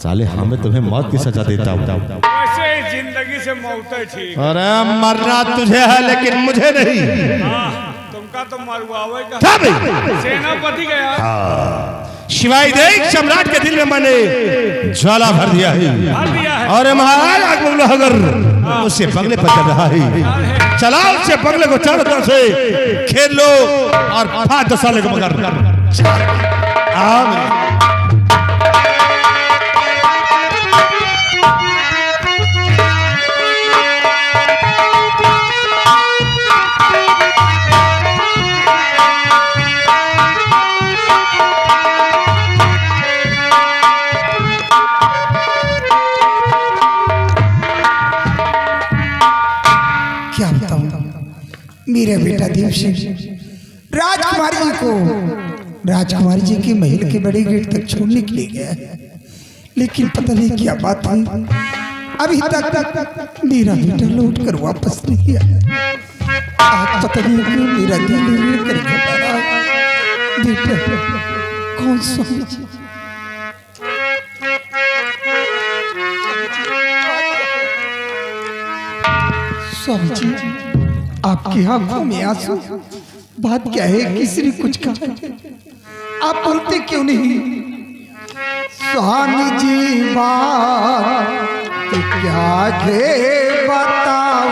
साले हमें तुम्हें मौत की सजा देता हूँ। वैसे जिंदगी से मौत ठीक। अरे मरना तुझे है लेकिन मुझे नहीं। तुमका तो मरवावे का क्या भाई? सेनापति गया शिवाई देख सम्राट के दिल में मैंने ज्वाला भर दिया है और महाराज अकबर उससे बंगले पर चल रहा है। चलाओ उससे बंगले को चारों तरफ से खेल लो और 5-10 साल को मगर क्या बताऊं मेरा बेटा देव सिंह राजकुमारी जी को राजकुमारी जी के महल के बड़े गेट तक छोड़ने के लिए गया है, लेकिन पता नहीं क्या बात है अभी तक मेरा बेटा लौट कर वापस नहीं आया। आज पता नहीं क्यों मेरा दिल लेकर घबरा बेटा कौन सा स्वामी जी आपकी आंखों में आंसू, बात क्या है? किसी ने कुछ कहा? आप बोलते क्यों नहीं? स्वामी जी बात क्या है बताओ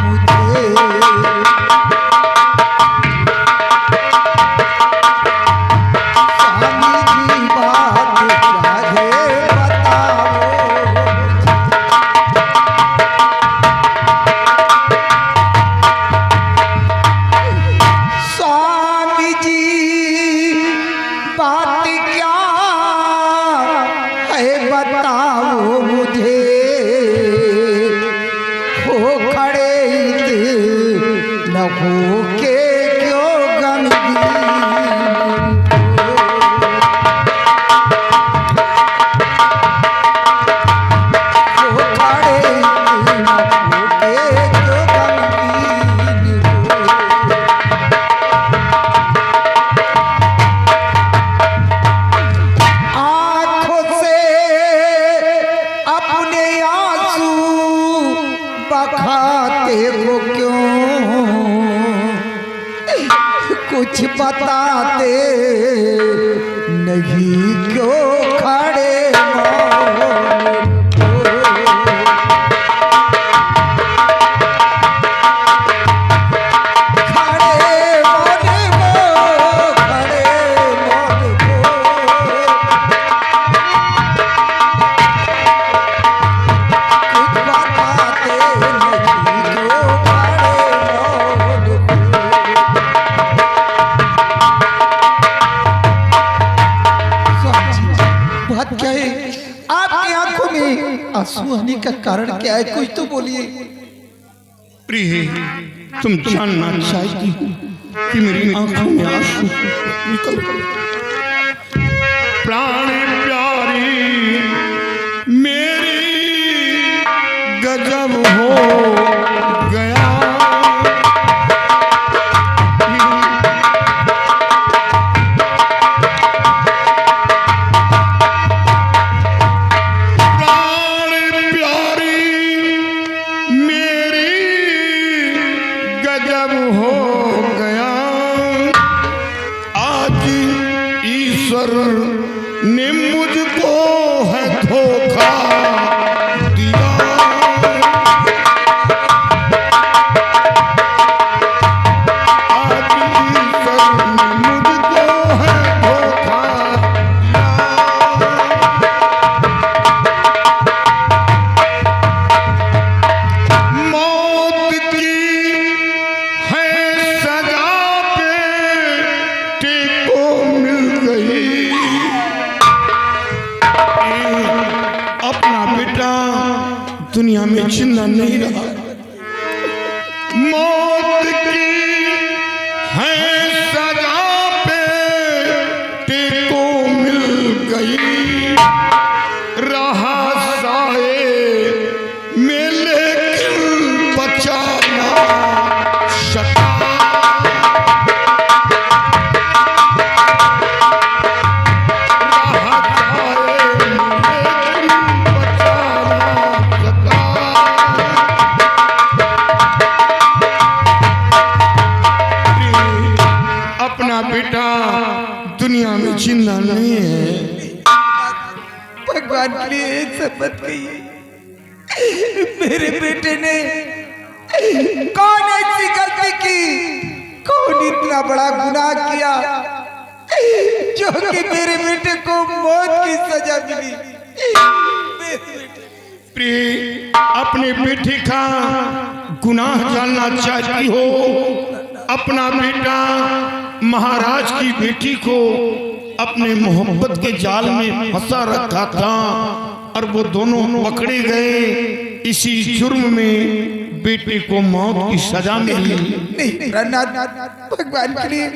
मुझे। स्वामी जी बात क्या है बताओ। स्वामी जी बात क्या है बताओ मुझे। हो खड़े न हो के क्यों गमगीन। हो खड़े न हो के क्यों गमगीन। आँखों से अपने आंसू बहाते हो क्यों? कुछ बताते नहीं क्यों खड़े मौन को? खड़े मौन को, खड़े मौन को। कुछ बताते नहीं क्यों खड़े मौन को। बात क्या है? आपकी आंखों में आंसू आने का कारण क्या है? कुछ तो बोलिए। प्रिय तुम जानना चाहती हो कि मेरी आंखों में आंसू निकल प्राण प्यारी मेरी गजब हो गया। प्राण प्यारी मेरी गजब हो गया। आज ईश्वर ने मुझको है धोखा दिया। आज ईश्वर ने मुझको है धोखा दिया। मौत की है सजा बेटे को मिल गई। अपना बेटा दुनिया में जिंदा नहीं रहा। मौत की है सजा बेटे को मिल गई। रहा साए में लेकिन बचाना शका। रहा साए भगवान के लिए एक शपथ कहिए, मेरे बेटे ने कौन ऐसी गलती की, कौन इतना बड़ा गुनाह किया जो कि मेरे बेटे को मौत की सजा मिली। प्रिय, अपने बेटे का गुनाह जानना चाहती हो? अपना बेटा महाराज की बेटी को अपने मोहब्बत के जाल में फंसा रखा था और वो दोनों पकड़े गए। इसी जुर्म में बेटे को मौत की सजा मिली। नहीं भगवान के लिए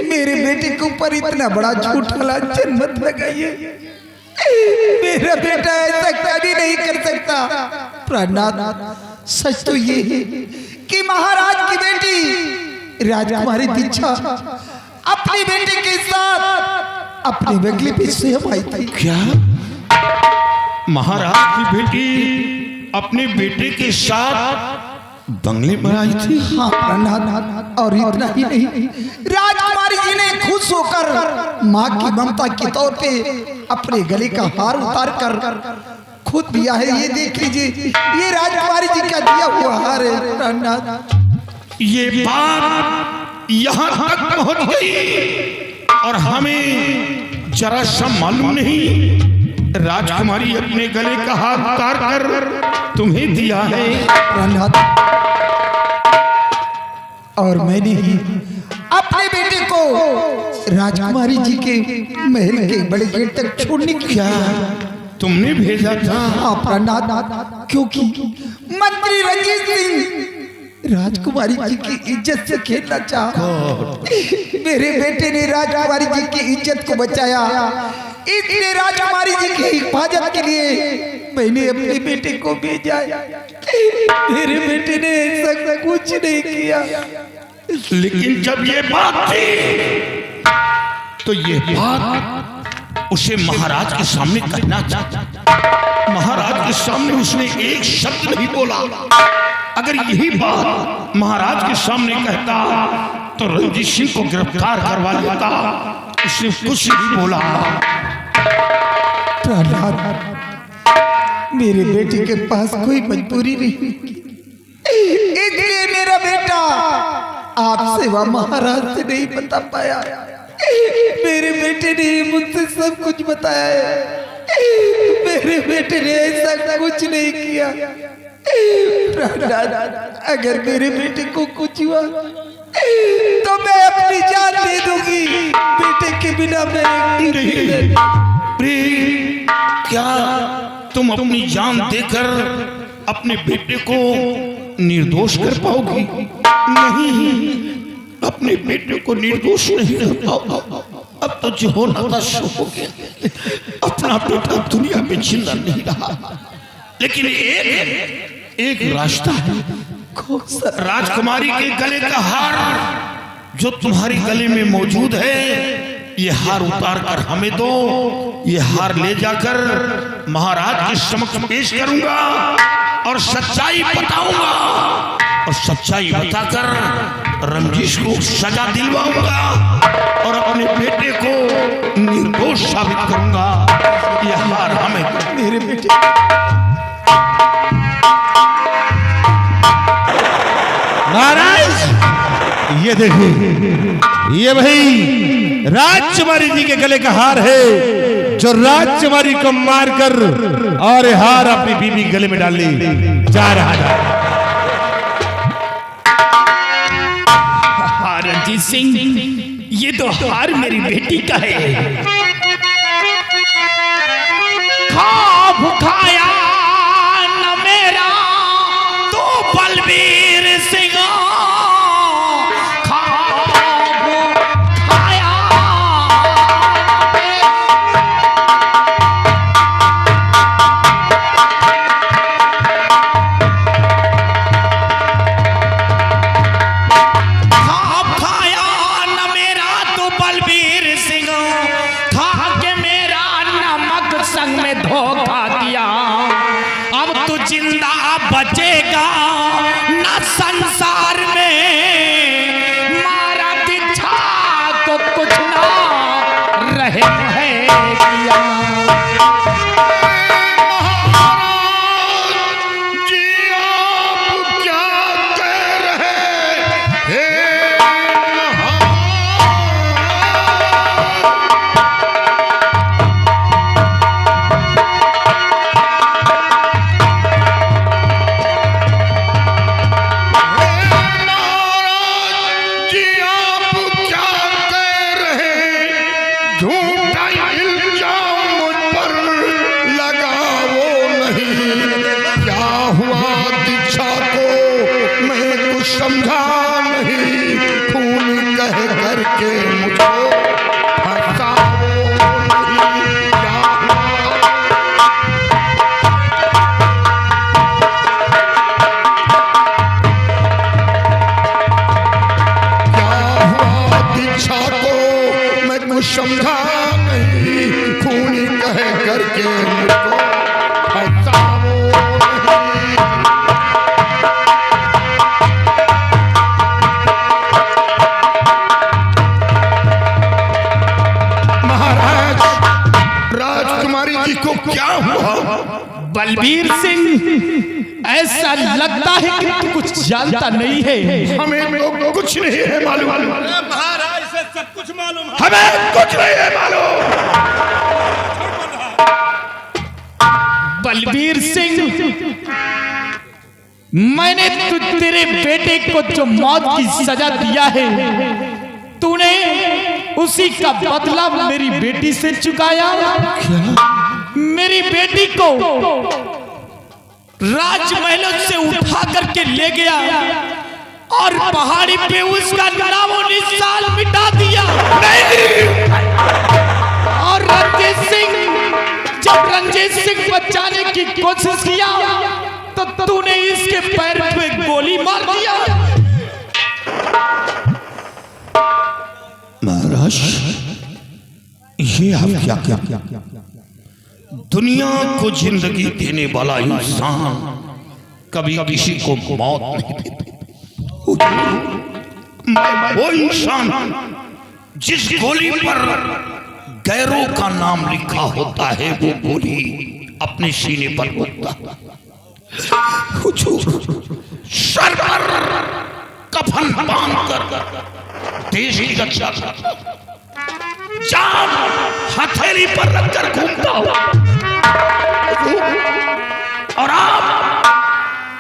मेरे बेटे के ऊपर इतना बड़ा झूठ वाला लांछन मत लगाइए। मेरा बेटा ऐसा कभी नहीं कर सकता। प्राणनाथ, सच तो ये है कि महाराज की बेटी राजकुमारी दीक्षा अपने बेटे के साथ अपने बंगले पे स्वयं आई थी। क्या महाराज की बेटी अपने बेटे के साथ बंगले पर आई थी? हाँ प्राणनाथ, और इतना ही नहीं, राजकुमारी जी ने खुश होकर माँ की ममता के तौर पे अपने गले का हार उतार कर खुद दिया है। ये देख लीजिए, ये राजकुमारी जी का दिया हुआ हार है। प्राणनाथ, ये बात यहाँ तक पहुँच गई और हमें जरा सा मालूम नहीं। राजकुमारी अपने गले का हार उतार कर तुम्हें दिया है। प्राणनाथ, और मैंने ही अपने बेटे को राजकुमारी जी के महल के बड़े गेट तक छोड़ने के लिए तुमने भेजा था? हाँ प्राणनाथ, क्योंकि मंत्री रंजीत सिंह राजकुमारी जी की इज्जत से खेलना चाहा। मेरे बेटे ने राजकुमारी जी की इज्जत को बचाया, इसलिए राजकुमारी जी की हिफाजत के लिए मैंने अपने बेटे को भेजा। मेरे बेटे ने ऐसा कुछ नहीं किया। लेकिन जब ये बात थी तो ये बात उसे महाराज के सामने कहना चाहता। महाराज के सामने उसने एक शब्द नहीं बोला। अगर यही बात महाराज के सामने कहता तो रंजीत सिंह को गिरफ्तार करवा लेता। उसने कुछ नहीं बोला। मेरे बेटे के पास कोई मजबूरी नहीं, इसलिए मेरा बेटा आपसे व महाराज से नहीं बता पाया। मेरे बेटे ने मुझसे सब कुछ बताया है। मेरे बेटे ने ऐसा कुछ नहीं किया। अगर मेरे बेटे को कुछ हुआ तो मैं अपनी जान दे दूंगी। बेटे के बिना मैं क्या तुम अपनी जान देकर अपने बेटे को निर्दोष कर पाओगी? नहीं, अपने बेटे को निर्दोष नहीं कर पाओगी। अब तो जो होना था सो हो गया। अपना बेटा दुनिया में जिंदा नहीं रहा। लेकिन एक रास्ता है। राजकुमारी के गले का हार जो तुम्हारी गले में मौजूद है, ये हार उतार कर हमें दो। ये हार ले जाकर महाराज के समक्ष पेश करूंगा और सच्चाई बताऊंगा, और सच्चाई बताकर रंजीत को सजा दिलवाऊंगा और अपने बेटे को निर्दोष साबित करूंगा। ये हार हमें मेरे बेटे महाराज, ये देखिए, ये भाई राजकुमारी जी के गले का हार है जो राजकुमारी को मारकर और हार अपनी बीबी के गले में डाल ली जा रहा है। रंजीत सिंह, ये तो हार मेरी बेटी का है। ख्वाब खाया न मेरा तो बलबीर सिंह, बचेगा न संसार में। मारा दीक्षा को कुछ ना रहे है। कह करके मुझको फंसाओ नहीं। महाराज, राजकुमारी जी को क्या हुआ? बलबीर सिंह, ऐसा लगता है कि तू कुछ जानता नहीं है। हमें तो कुछ नहीं है मालूम। महाराज से सब कुछ मालूम है। हमें कुछ नहीं है मालूम। बलबीर सिंह, मैंने तेरे बेटे को जो मौत की सजा दिया है, तूने उसी का बदला मेरी बेटी से चुकाया। मेरी बेटी को राजमहलों से उठा करके ले गया और पहाड़ी पे उसका नामो निशान मिटा दिया। और रंजीत सिंह, जब रंजीत सिंह बचाने की कोशिश किया तो तूने इसके पैर पे गोली मार दिया। महाराज, ये आप क्या क्या? दुनिया को जिंदगी देने वाला इंसान कभी किसी को मौत नहीं देता। मैं वो इंसान जिस गोली पर गैरों का नाम लिखा होता है, वो गोली अपने सीने पर होता है। सर पर कफन बांधकर देश की रक्षा करता, जान हथेली पर रखकर घूमता हूं। और आप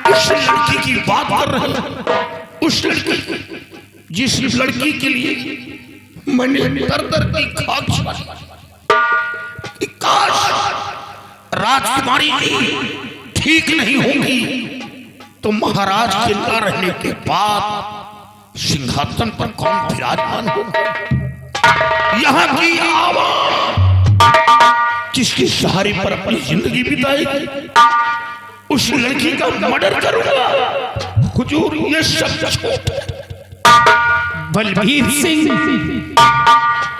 उस लड़की की बात कर रहे हैं, उस लड़की जिस लड़की के लिए मैंने दर-दर की खाक छाड़ी। काश राजकुमारी ठीक नहीं होगी तो महाराज के न रहने के बाद सिंहासन पर कौन विराजमान होगा? यहाँ की आवाम जिसके सहारे पर अपनी जिंदगी बिताएगी, उस लड़की का मर्डर करूंगा। हुजूर, ये सब झूठ है। बलबीर सिंह,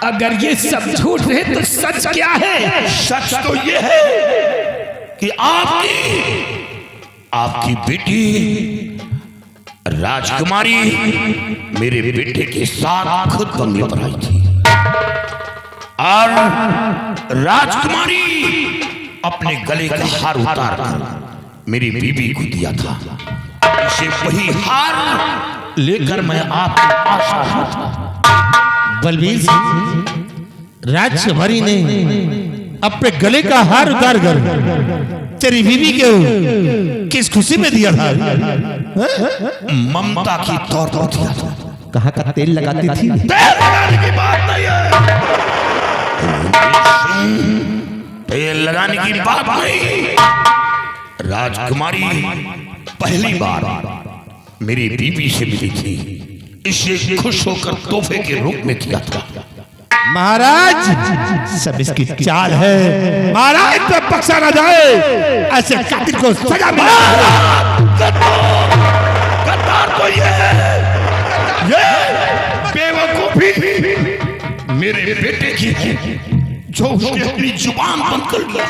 अगर ये सब झूठ है तो सच क्या है? सच तो ये है कि आपकी बेटी राजकुमारी मेरे बेटे के साथ खुद बंगले पर आई थी और राजकुमारी अपने गले का हार उतार कर मेरी बीबी को दिया था। इसे वही हार लेकर मैं आपके पास आया था। बलबीर सिंह, राजकुमारी ने अपने गले का हार उतार कर तेरी बीवी को किस खुशी में दिया था? ममता की तौर पर दिया था। कहाँ का तेल लगाती थी? तेल लगाने की बात नहीं है, तेल लगाने की बात नहीं। राजकुमारी पहली बार मेरी बीबी से मिली थी, इसे खुश होकर तोहफे के रूप में किया था। महाराज, सब इसकी चाल है। महाराज तो बख्शा न जाए, ऐसे कातिल को सजा मिले। गद्दार तो ये बेवकूफी मेरे बेटे की है जो उसने अपनी जुबान बंद कर लिया।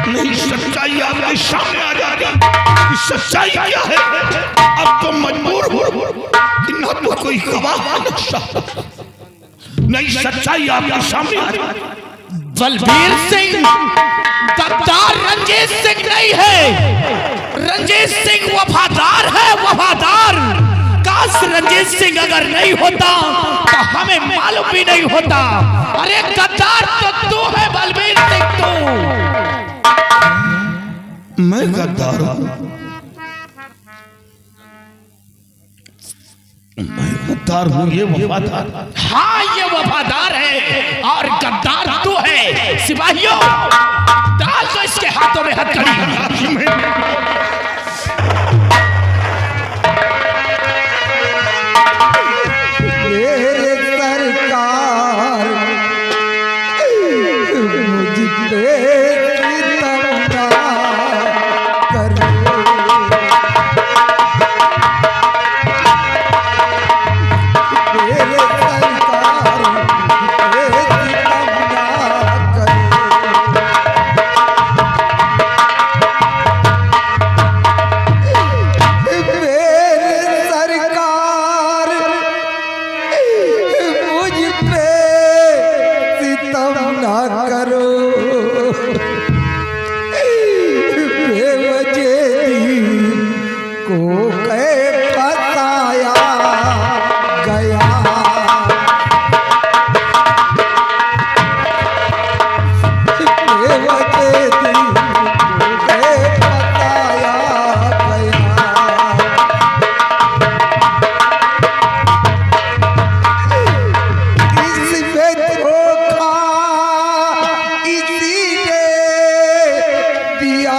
नहीं, सच्चाई आपके सामने आ जाती। सच्चाई क्या है? अब तो मजबूर हो कि न तो कोई गवाह न साहब। नहीं, सच्चाई आपके सामने आ जाती। बलबीर सिंह गद्दार रंजीत सिंह नहीं है। रंजीत सिंह वफादार है, वफादार। काश रंजीत सिंह अगर नहीं होता तो हमें मालूम भी नहीं होता। अरे गद्दार तो तू है बलबीर सिंह, तू। मैं गद्दार हूं? मैं गद्दार हूं? ये वफादार? हाँ, ये वफादार है और गद्दार तू है। सिपाहियों, डाल दो इसके हाथों में हथकड़ी।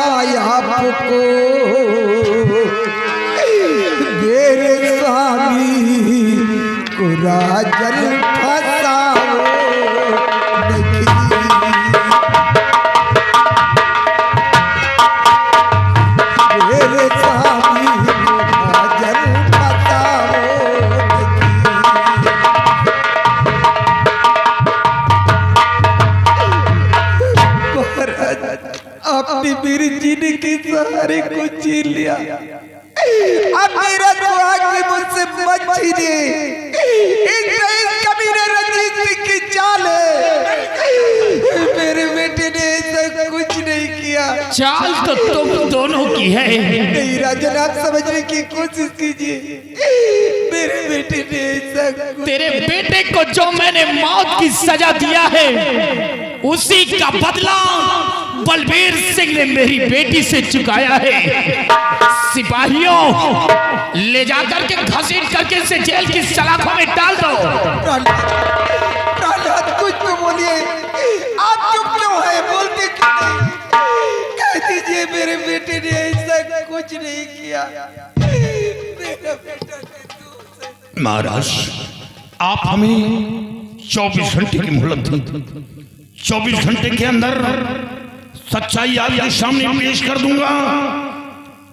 आपको मेरे स्वामी को राजन फसाओ नहीं। मेरे स्वामी को राजन फसाओ नहीं। आपने मेरी जिंदगी सारे को जी लिया, अब मेरा दुआ की मुझसे मत छीनिए। इस कमीने रंजीत सिंह की चाल है, मेरे बेटे ने ऐसा कुछ नहीं किया। चाल तो तुम दोनों की है। नहीं राजन, आप समझने की कोशिश कीजिए, मेरे बेटे ने ऐसा तेरे बेटे को जो मैंने मौत की सजा दिया है, उसी का बदला बलबीर सिंह ने मेरी बेटी से चुकाया है। सिपाहियों, ले जाकर के घसीट करके इसे जेल की सलाखों में डाल दो। कुछ तो बोलिए, आप चुप क्यों है, बोलते क्यों नहीं? कह दीजिए मेरे बेटे ने ऐसा कुछ नहीं किया। मेरा बेटा महाराज, आप हमें 24 घंटे की मोहलत दी। 24 घंटे के अंदर सच्चाई आपके सामने पेश कर दूंगा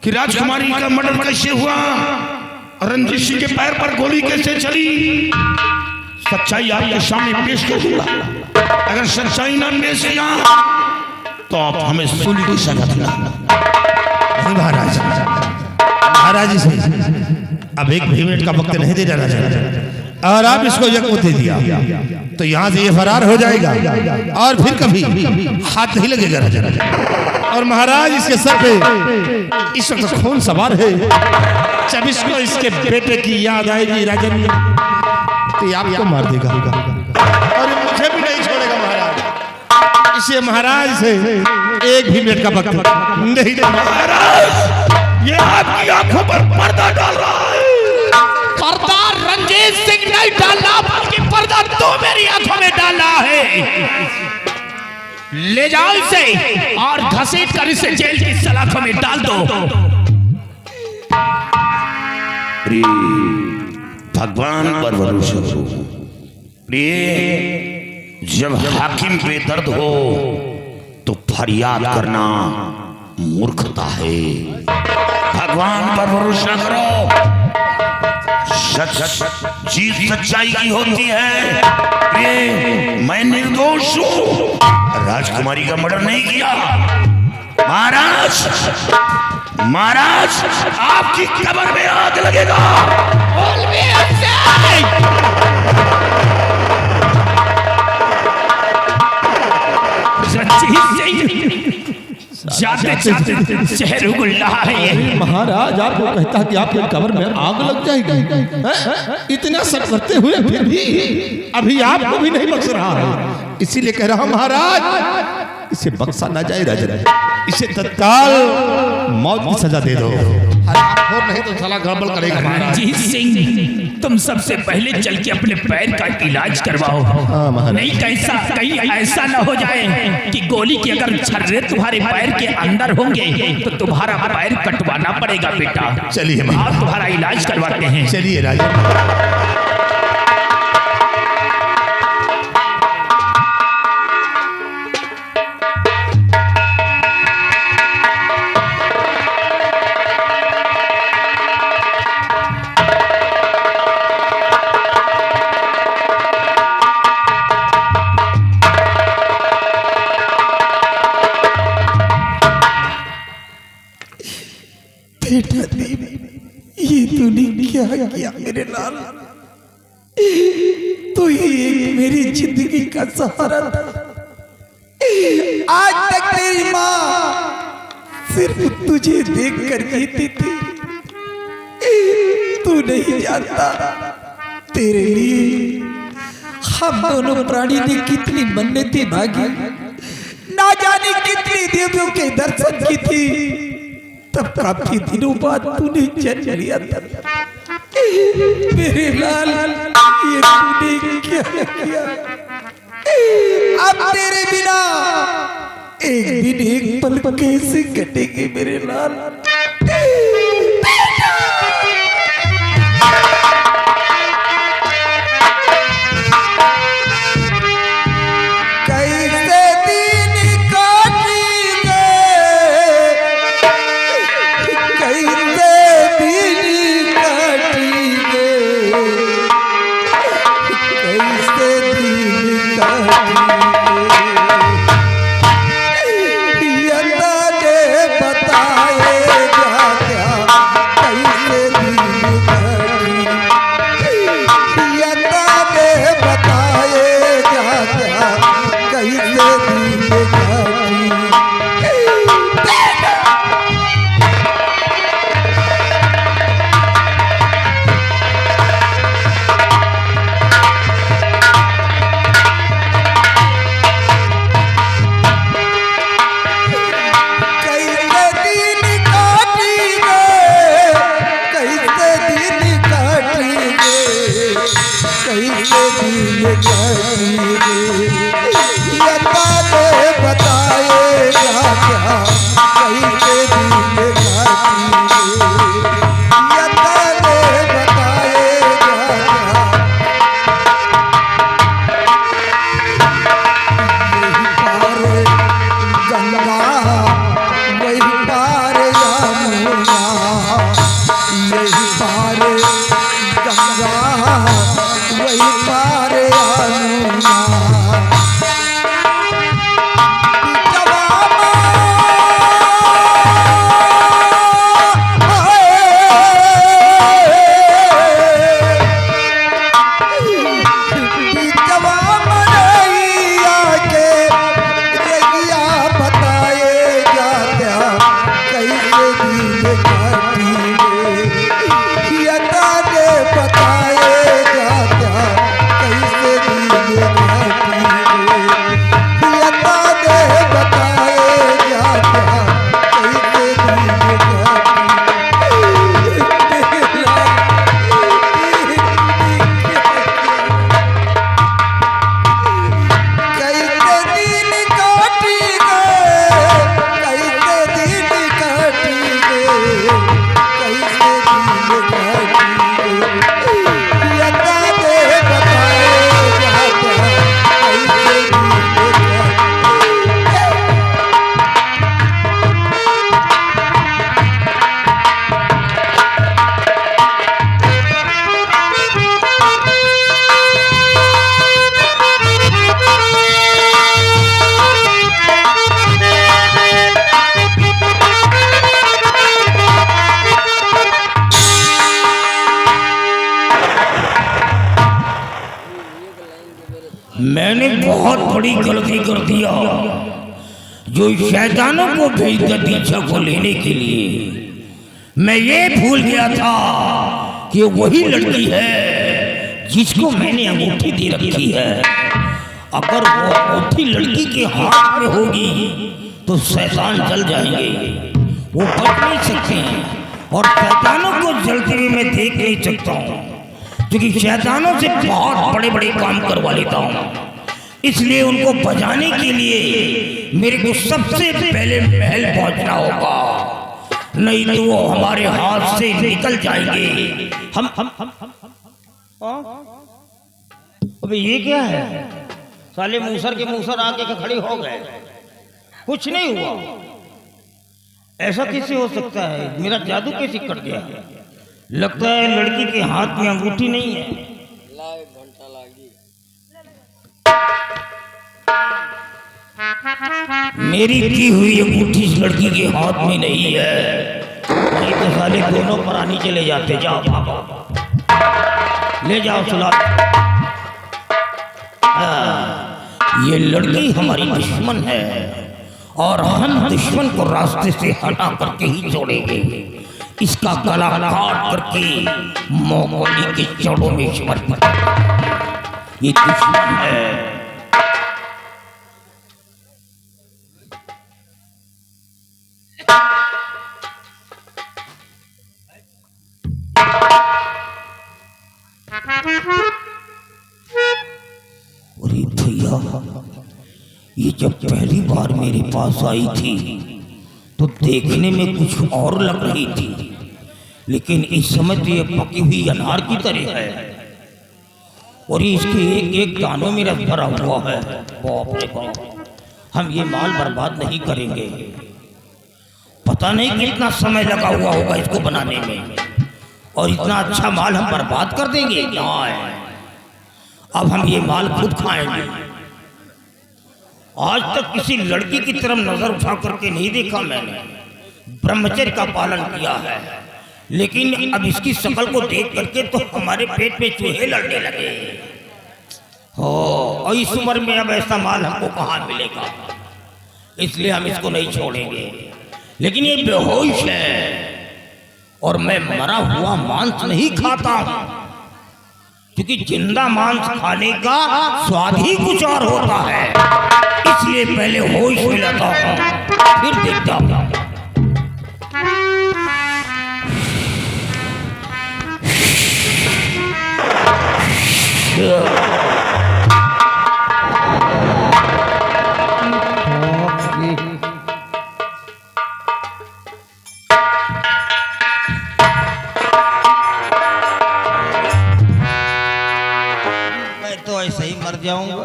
कि राजकुमारी का मर्डर कैसे हुआ, रंजीत सिंह के पैर पर गोली कैसे चली। सच्चाई आपके सामने पेश कर दूंगा। अगर सच्चाई ना पेश किया तो आप हमें सूली की सजा देना। महाराज, महाराज जी अब एक भी मिनट का वक्त नहीं दे जाना चाहिए, और आप इसको यज्ञ दे दिया तो यहाँ से ये फरार हो जाएगा और फिर कभी हाथ नहीं लगेगा राजा। और महाराज, इसके सर पे इस वक्त खून सवार है। जब इसको इसके बेटे की याद आएगी राजन, तो ये आपको मार देगा और मुझे भी नहीं छोड़ेगा महाराज। इसे महाराज से एक भी मिनट का वक्त नहीं देगा। महाराज, ये आपकी आंखों पर पर्दा डाल रहा है। पर्दा रंजीत सिंह नहीं डाला, बल्कि पर्दा तो मेरी आंखों में डाला है। ले जाओ इसे और घसीट कर इसे जेल की सलाखों में डाल दो। प्रिय भगवान पर भरोसा हो। प्रिय, जब हाकिम पे दर्द हो तो फरियाद करना मूर्खता है। भगवान पर भरोसा करो। जीत सच्चाई की होती है। मैं निर्दोष हूँ, राजकुमारी का मर्डर नहीं किया। महाराज, महाराज, आपकी कब्र में आग लगेगा। जाते जाते शहर उगल रहा है। महाराज, आपको कहता कि आपके कब्र में आग लग जाएगी। इतना सब करते हुए फिर भी अभी आपको भी नहीं बख्श रहा है। इसीलिए कह रहा हूं महाराज, इसे बख्शा ना जाए राजा, इसे तत्काल मौत की सजा दे दो, और नहीं तो साला गड़बड़ करेगा। रंजीत सिंह, तुम सबसे पहले चल के अपने पैर का इलाज करवाओ। नहीं कैसा कहीं ऐसा ना हो जाए कि गोली के अगर छर्रे तुम्हारे पैर के अंदर होंगे तो तुम्हारा पैर कटवाना पड़ेगा बेटा। चलिए आप तुम्हारा इलाज करवाते हैं। चलिए राजा। बेटा दीप, ये तूने क्या किया मेरे लाल? तो ये मेरी जिंदगी का सहारा था। आज तक तेरी माँ सिर्फ तुझे देख कर जीती थी। तू नहीं जानता तेरे लिए हम दोनों प्राणी ने कितनी मन्नतें मांगी, ना जाने कितनी देवियों के दर्शन की थी। तब काफी दिनों बाद तूने जन्म लिया था। मेरे लाल, ये तूने क्या किया? अब तेरे बिना एक दिन एक पल कैसे कटेगी मेरे लाल। कैसे दिन काटेंगे, कैसे दिन काटेंगे, कैसे दिन काटेंगे, यदा ने बताएगा क्या कैसे दिन काटेंगे, यदा ने बताएगा क्या कैसे दिन काटेंगे। कैसे दिन काटेंगे, कैसे दिन काटेंगे, कैसे दिन काटेंगे, यदा ने बताएगा क्या कैसे दिन काटेंगे, यदा ने बताएगा क्या। यही पार गंगा, वही पार यमुना, यही पार गंगा, वही पार यमुना। बिचवा मनैया के रगिया बताएगा क्या कैसे दिन काटेंगे, यदा ने बताएगा क्या कैसे दिन काटेंगे, यदा ने बताएगा क्या कैसे दिन कैसे दिन काटेंगे, कैसे दिन काटेंगे, कैसे दिन काटेंगे, यदा ने बताएगा क्या कैसे दिन काटेंगे। मैंने बहुत बड़ी गलती कर दिया जो शैतानों को भेजकर दीक्षा को लेने के लिए। मैं ये भूल गया था कि वही लड़की है जिसको मैंने अंगूठी दे रखी है। अगर वो अंगूठी लड़की के हाथ में होगी तो शैतान जल जाएंगे, वो बच नहीं सकते हैं। और शैतानों को जलते हुए मैं देख नहीं सकता हूँ क्योंकि शैतानों से बहुत बड़े बड़े काम करवा लेता हूँ। इसलिए उनको बजाने के लिए मेरे को सबसे पहले महल पहुंचना होगा, नहीं तो वो हमारे हाथ से निकल जाएंगे। हम अबे ये क्या है? साले मूसर के मूसर आके खड़े हो गए, कुछ नहीं हुआ। ऐसा कैसे हो सकता है? मेरा जादू कैसे कट गया? लगता है लड़की के हाथ में अंगूठी नहीं है। मेरी की हुई अंगूठी इस लड़की के हाथ में नहीं है, नहीं तो साले दोनों प्राणी चले जाते। जाओ ले जाओ सुला। ये लड़की हमारी दुश्मन है और हम दुश्मन को रास्ते से हटा करके ही छोड़ेंगे। इसका गला काट करके मोगली के चौड़ों में समर्पित। ये दुश्मन है। ये जब पहली बार मेरे पास आई थी तो देखने में कुछ और लग रही थी, लेकिन इस समय तो ये पकी हुई अनार की तरह है और इसके एक एक दानों में रस भरा हुआ है। बाप रे बाप, हम ये माल बर्बाद नहीं करेंगे। पता नहीं कितना समय लगा हुआ होगा इसको बनाने में और इतना अच्छा माल हम बर्बाद कर देंगे। अब हम ये माल खुद खाएंगे। आज तक किसी लड़की की तरफ नजर उठा करके नहीं देखा मैंने, ब्रह्मचर्य का पालन किया है, लेकिन अब इसकी शक्ल को देख करके तो हमारे पेट में चूहे लड़ने लगे। हो, और इस उम्र में अब ऐसा माल हमको कहाँ मिलेगा, इसलिए हम इसको नहीं छोड़ेंगे। लेकिन ये बेहोश है और मैं मरा हुआ मांस नहीं खाता हूं, क्योंकि जिंदा मांस खाने का स्वाद ही कुछ और होता है। इसलिए पहले होश में लाता हूं, फिर देखता हूं। मैं तो ऐसे ही मर जाऊंगा।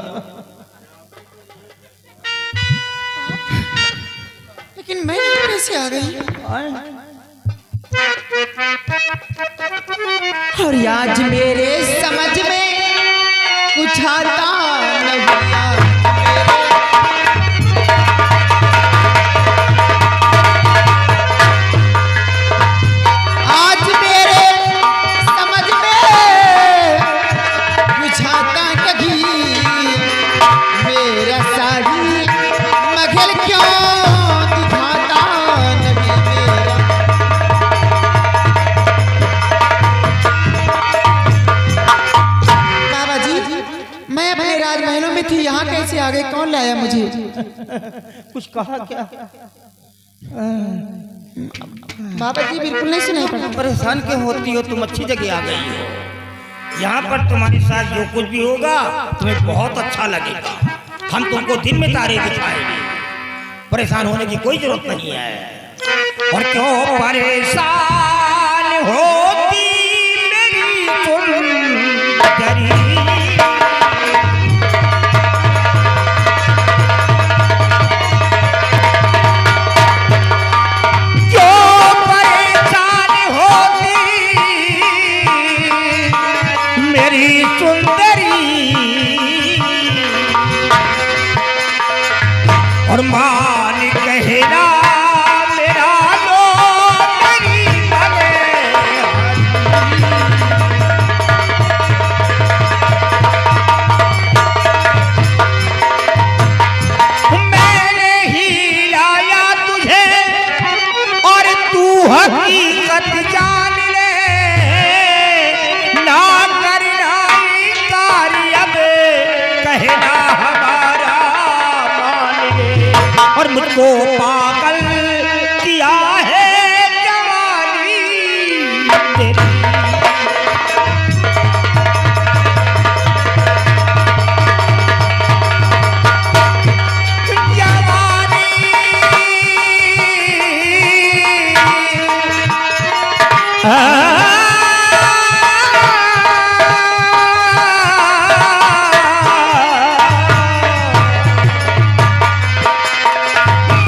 लेकिन मैं यहाँ कैसे आ गई? और आज मेरे समझ में कुछ आता नहीं। आज मेरे समझ में कुछ आता नहीं। मेरा साड़ी मघल क्यों दिखाता नहीं मेरा। बाबा जी, मैं अपने राजमहलों में थी, यहाँ कैसे आ गए? कौन लाया मुझे? कुछ कहा क्या? बाबा जी बिल्कुल नहीं सुनाई पड़ा। परेशान क्यों होती हो? तुम अच्छी जगह आ गई हो। यहाँ पर तुम्हारे साथ जो कुछ भी होगा तुम्हें बहुत अच्छा लगेगा। हम तुमको दिन में तारे दिखाएंगे, परेशान होने की कोई जरूरत नहीं है। और क्यों परेशान होती मेरी सुंदरी, क्यों परेशान होती मेरी सुंदरी, और मान कहना मेरा लो मेरी बने। मैंने ही लाया तुझे और तू हकीकत जान ले, ना करना कार्य अब कहना हमारा मान ले। और मुझको पागल किया है जवानी तेरी।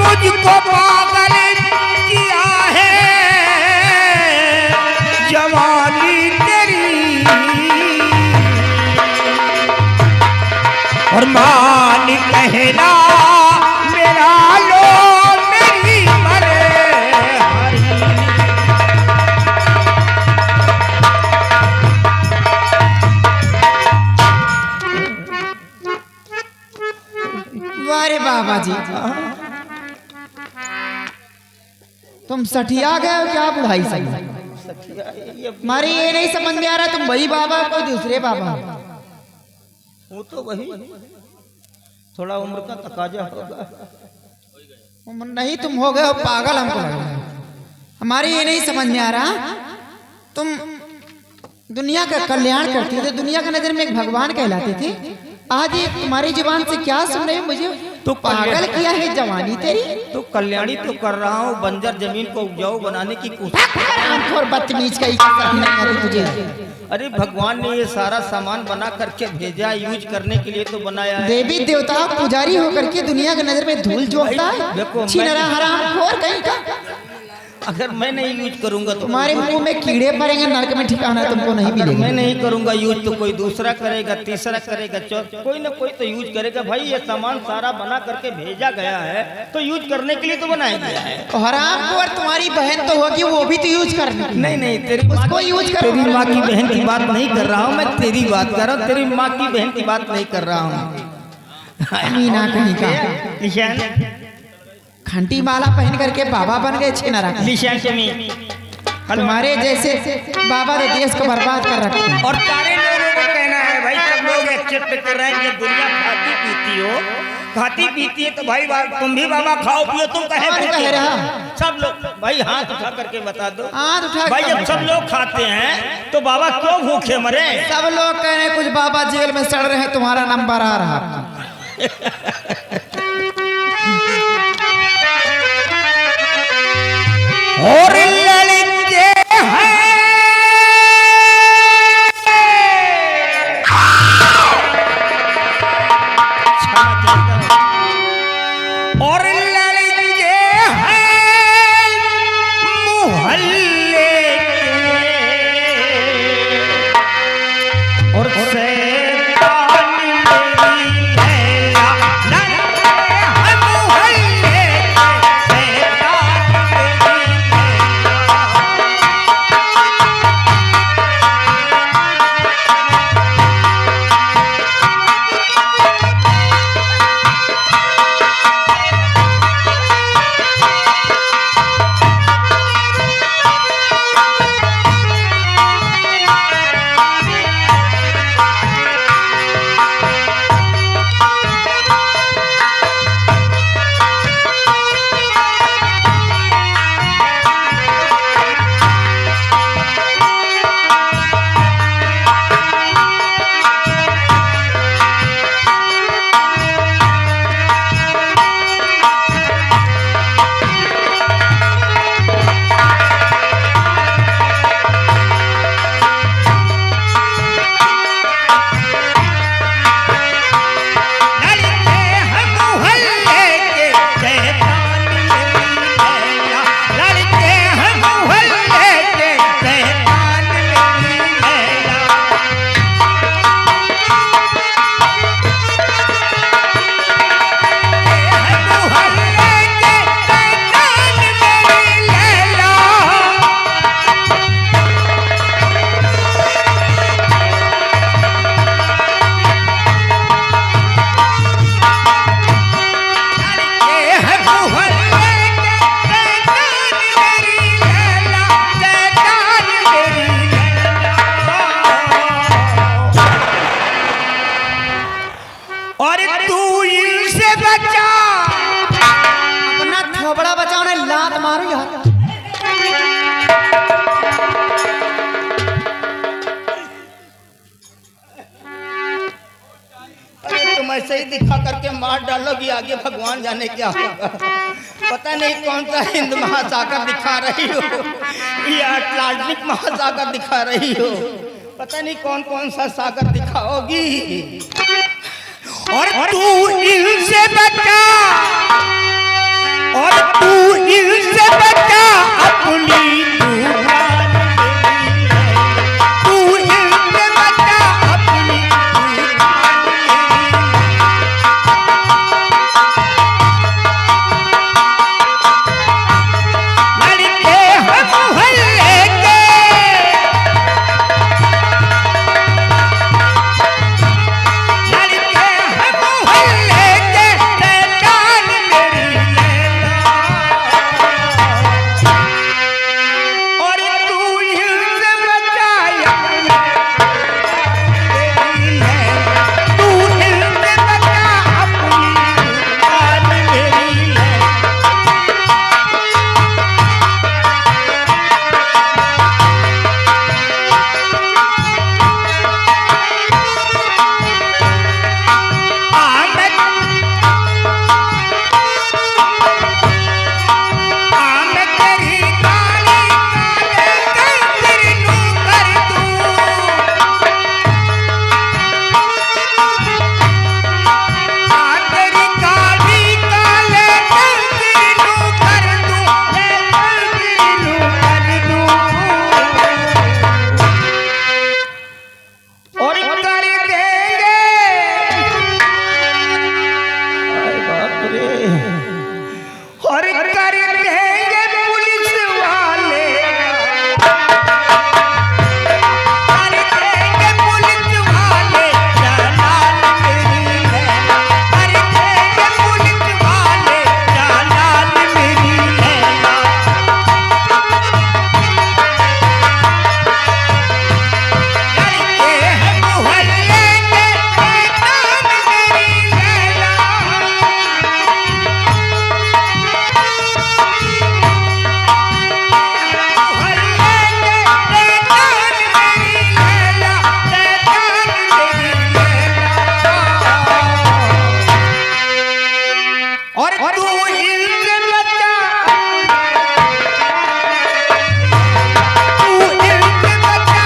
मुझको पागल किया है जवानी तेरी, और मान कहना मेरा लो मेरी मरे हरी। वारे बाबा जी, तुम सठिया गए हो क्या बुढ़ाई से? हमारे ये नहीं समझ में आ रहा, तुम वही बाबा कोई दूसरे बाबा? वो तो वही, थोड़ा उम्र का तकाजा होगा। नहीं, तुम हो गए हो पागल, हमको लग रहा है। हमारे ये नहीं समझ में आ रहा, तुम दुनिया का कल्याण करती थे, दुनिया का नजर में एक भगवान कहलाते थे। आज ये तुम्हारी जुबान से क्या सुन रहे हो? मुझे तो पागल किया है जवानी तेरी। तो कल्याणी तो कर रहा हूँ, बंजर जमीन को उपजाऊ बनाने की कोशिश। और बदतमीज का शर्म नहीं आती तुझे। अरे भगवान ने ये सारा सामान बना करके भेजा, यूज करने के लिए तो बनाया है। देवी देवता पुजारी होकर के दुनिया की नजर में धूल झोंकता देखो, है। छिनरा हरामखोर कहीं का। अगर मैं नहीं यूज करूंगा तो तुम्हारे मुंह में कीड़े पड़ेंगे, नरक में ठिकाना तुमको नहीं अगर मैं मिलेगा। नहीं करूंगा यूज तो कोई दूसरा करेगा, तीसरा करेगा, कोई ना कोई तो यूज करेगा। भाई ये सामान सारा बना करके भेजा गया है तो यूज करने के लिए तो बनाया गया है। तो हरामखोर तुम्हारी बहन तो होगी, वो भी तो यूज करनी। नहीं नहीं, तेरी उसको यूज कर। तेरी माँ की बहन की बात नहीं कर रहा हूँ मैं, तेरी बात कर रहा हूँ। तेरी माँ की बहन की बात नहीं कर रहा हूँ। मीना कहीं का खंटी माला पहन करके बाबा बन गए छिनरा। तुम्हारे जैसे बाबा ने देश को बर्बाद कर रखे हैं। और सारे लोगों का कहना है भाई, सब लोग एक्सेप्ट कर रहे हैं कि दुनिया खाती पीती हो, खाती पीती है तो भाई तुम भी बाबा खाओ पियो, तुम कहे रहा सब लोग। भाई हाथ उठा करके बता दो, हाथ उठा। भाई जब सब लोग खाते हैं तो बाबा क्यों भूखे मरे? सब लोग कह रहे हैं कुछ बाबा जेल में सड़ रहे हैं, तुम्हारा नंबर आ रहा। और लड़के हैं और लड़के हैं मोहल्ले के और शैतान मेरी लैला। लड़के हैं मोहल्ले के, शैतान ऐसे ही दिखा करके मार डालोगी, आगे भगवान जाने क्या होगा। पता नहीं कौन सा हिंद महासागर दिखा रही हो या अटलांटिक महासागर दिखा रही हो, पता नहीं कौन कौन सा सागर दिखाओगी। और तू इनसे बचा, और तू इनसे बचा अपनी दुकान, तू इनसे बचा अपनी लड़के हम मोहल्ले के, लड़के हम मोहल्ले के, शैतान मेरी लैला। और कर देंगे पुलिस वाले, कर देंगे पुलिस वाले जलाल मेरी लैला, कर देंगे पुलिस वाले जलाल मेरी लैला। लड़के हैं मोहल्ले के शैतान मेरी लैला, और तू इनसे बचा, तू इनसे बचा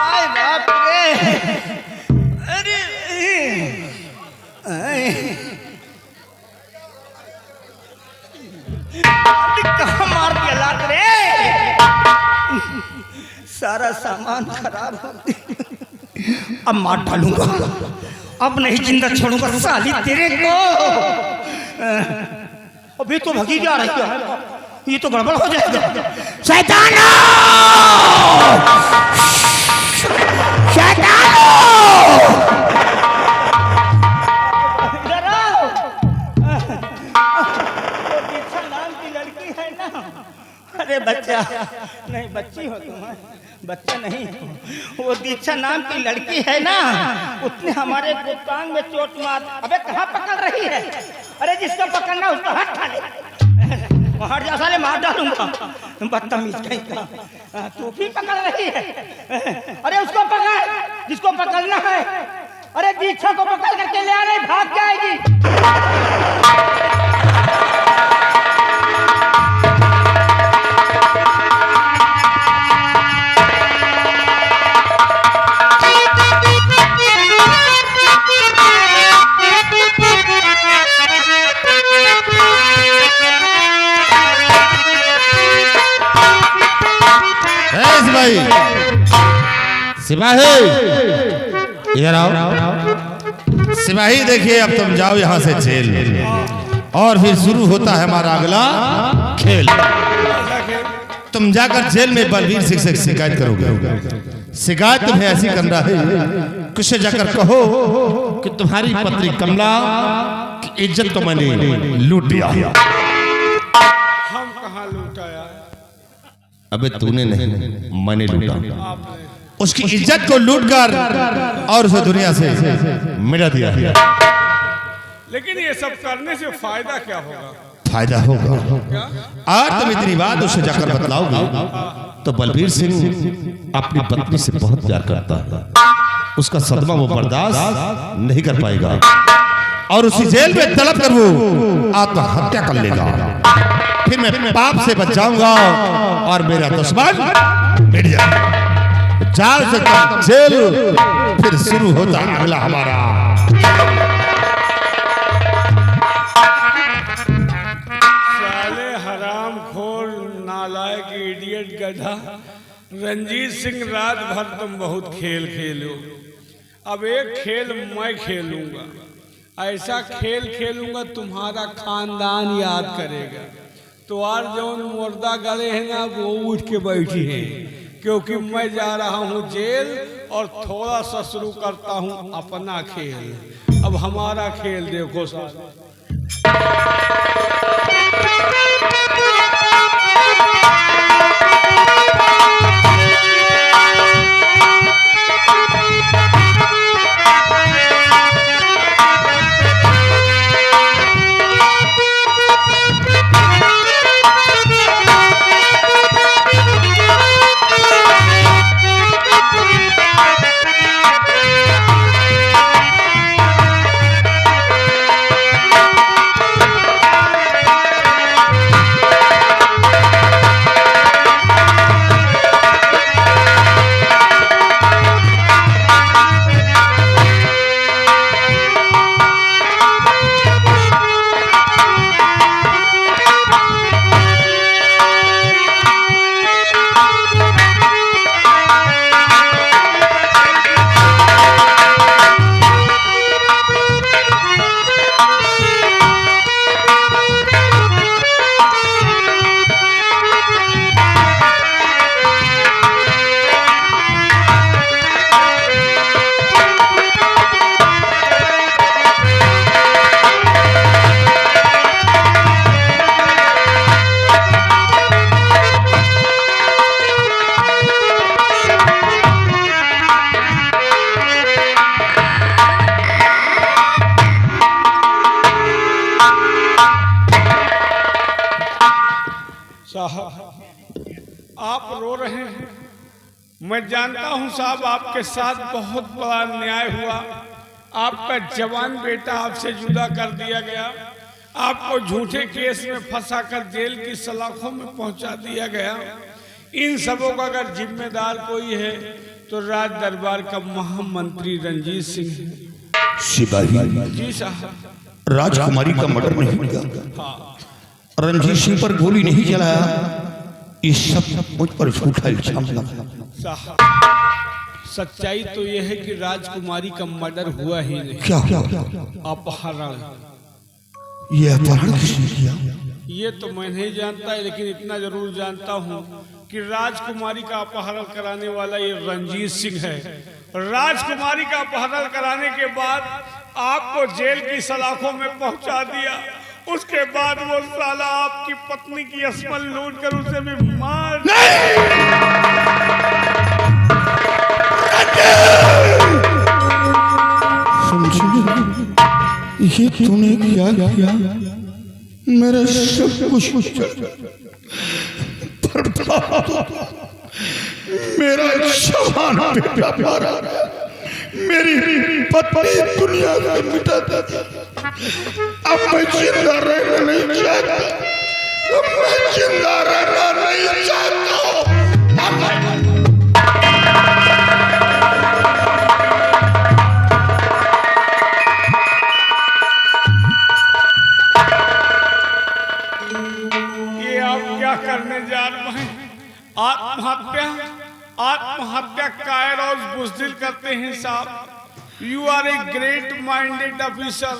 आय बाप रे, अरे कहाँ मार दिया लात रे, सारा सामान खराब हो गया। अब मार डालूंगा, अब नहीं जिंदा छोड़ूंगा साली तेरे को। अभी तो भगी जा रही है, ये तो गड़बड़ हो जाएगा। शैतानो, शैतानो, इधर आओ। वो दीक्षा नाम की लड़की है ना, अरे बच्चा नहीं, बच्ची हो तुम, बच्चा नहीं हो। वो दीक्षा नाम की लड़की है ना, उसने हमारे गुप्तांग में चोट मार। अबे कहाँ पकड़ रही है? अरे जिसको पकड़ना उसको हाथ खा ले, बाहर जा साले, मार डालूंगा। बदतमीज कहीं का, तू भी पकड़ रही है? अरे उसको पकड़ जिसको पकड़ना है। अरे दीक्षा को पकड़ करके ले आने, भाग जाएगी। सिपाही, सिपाही इधर आओ। सिपाही देखिए, अब तुम जाओ यहाँ से जेल, और फिर शुरू होता है हमारा अगला खेल। तुम जाकर जेल में बलबीर सिंह से शिकायत करोगे। शिकायत तुम्हें ऐसी करना है कि उसे जाकर कहो कि तुम्हारी पत्नी कमला की इज्जत तो मैंने लूट दिया। हम कहाँ लूटाया? अबे तूने नहीं, मैंने लूटा। उसकी इज्जत को लूटकर और उसे दुनिया से मिटा दिया। लेकिन ये सब करने से फायदा क्या होगा? फायदा होगा, और तुम इतनी बात उसे जाकर बतलाओगे तो बलबीर सिंह अपनी पत्नी से बहुत प्यार करता है। उसका सदमा वो बर्दाश्त नहीं कर पाएगा, और उसी जेल में तड़प कर वो आत्महत्या कर लेगा। फिर मैं पाप से बच जाऊंगा और मेरा दुश्मन मिट जाएगा। जाल से जेल, फिर शुरू होता अगला हमारा। साले हरामखोर, नालायक, इडियट, गधा। रंजीत सिंह, रात भर तुम बहुत खेल खेलो, अब एक खेल मैं खेलूंगा। ऐसा खेल खेलूंगा तुम्हारा खानदान याद करेगा। तो आज जौन मुर्दा गले हैं ना, वो उठ के बैठी हैं, क्योंकि मैं जा रहा हूँ जेल और थोड़ा सा शुरू करता हूँ अपना खेल। अब हमारा खेल देखो साले। रहे हैं। मैं जानता हूं साहब आपके साथ बहुत बड़ा अन्याय हुआ। आपका जवान बेटा आपसे जुदा कर दिया गया, आपको झूठे केस में फंसाकर जेल की सलाखों में पहुंचा दिया गया। इन सबों का अगर जिम्मेदार कोई है तो राज दरबार का महामंत्री रंजीत सिंह है। सिपाही जी साहब, राजकुमारी का मर्डर नहीं किया, रणजीत सिंह पर गोली नहीं चलाया, ये सब मुझ पर झूठा इल्जाम लगा। साहब सच्चाई तो यह है कि राजकुमारी का मर्डर हुआ ही नहीं। क्या अपहरण। ये अपहरण किसने किया? ये तो मैं नहीं जानता, लेकिन इतना जरूर जानता हूँ कि राजकुमारी का अपहरण कराने वाला ये रंजीत सिंह है। राजकुमारी का अपहरण कराने के बाद आपको जेल की सलाखों में पहुंचा दिया। उसके बाद वो साला आपकी पत्नी की असमल लूट कर उसे भी मार। ये तूने क्या किया? मेरा सब कुछ मेरा जवान बेटा मारा, मेरी पत्नी दुनिया से मिटा था। अब मैं जिंदा रहना नहीं चाहता, अब मैं जिंदा रहना नहीं चाहता। ये आप क्या करने जा रहे हैं? आत्महत्या। आत्महत्या कायर और बुज़दिल करते हैं साहब। You are a great minded officer.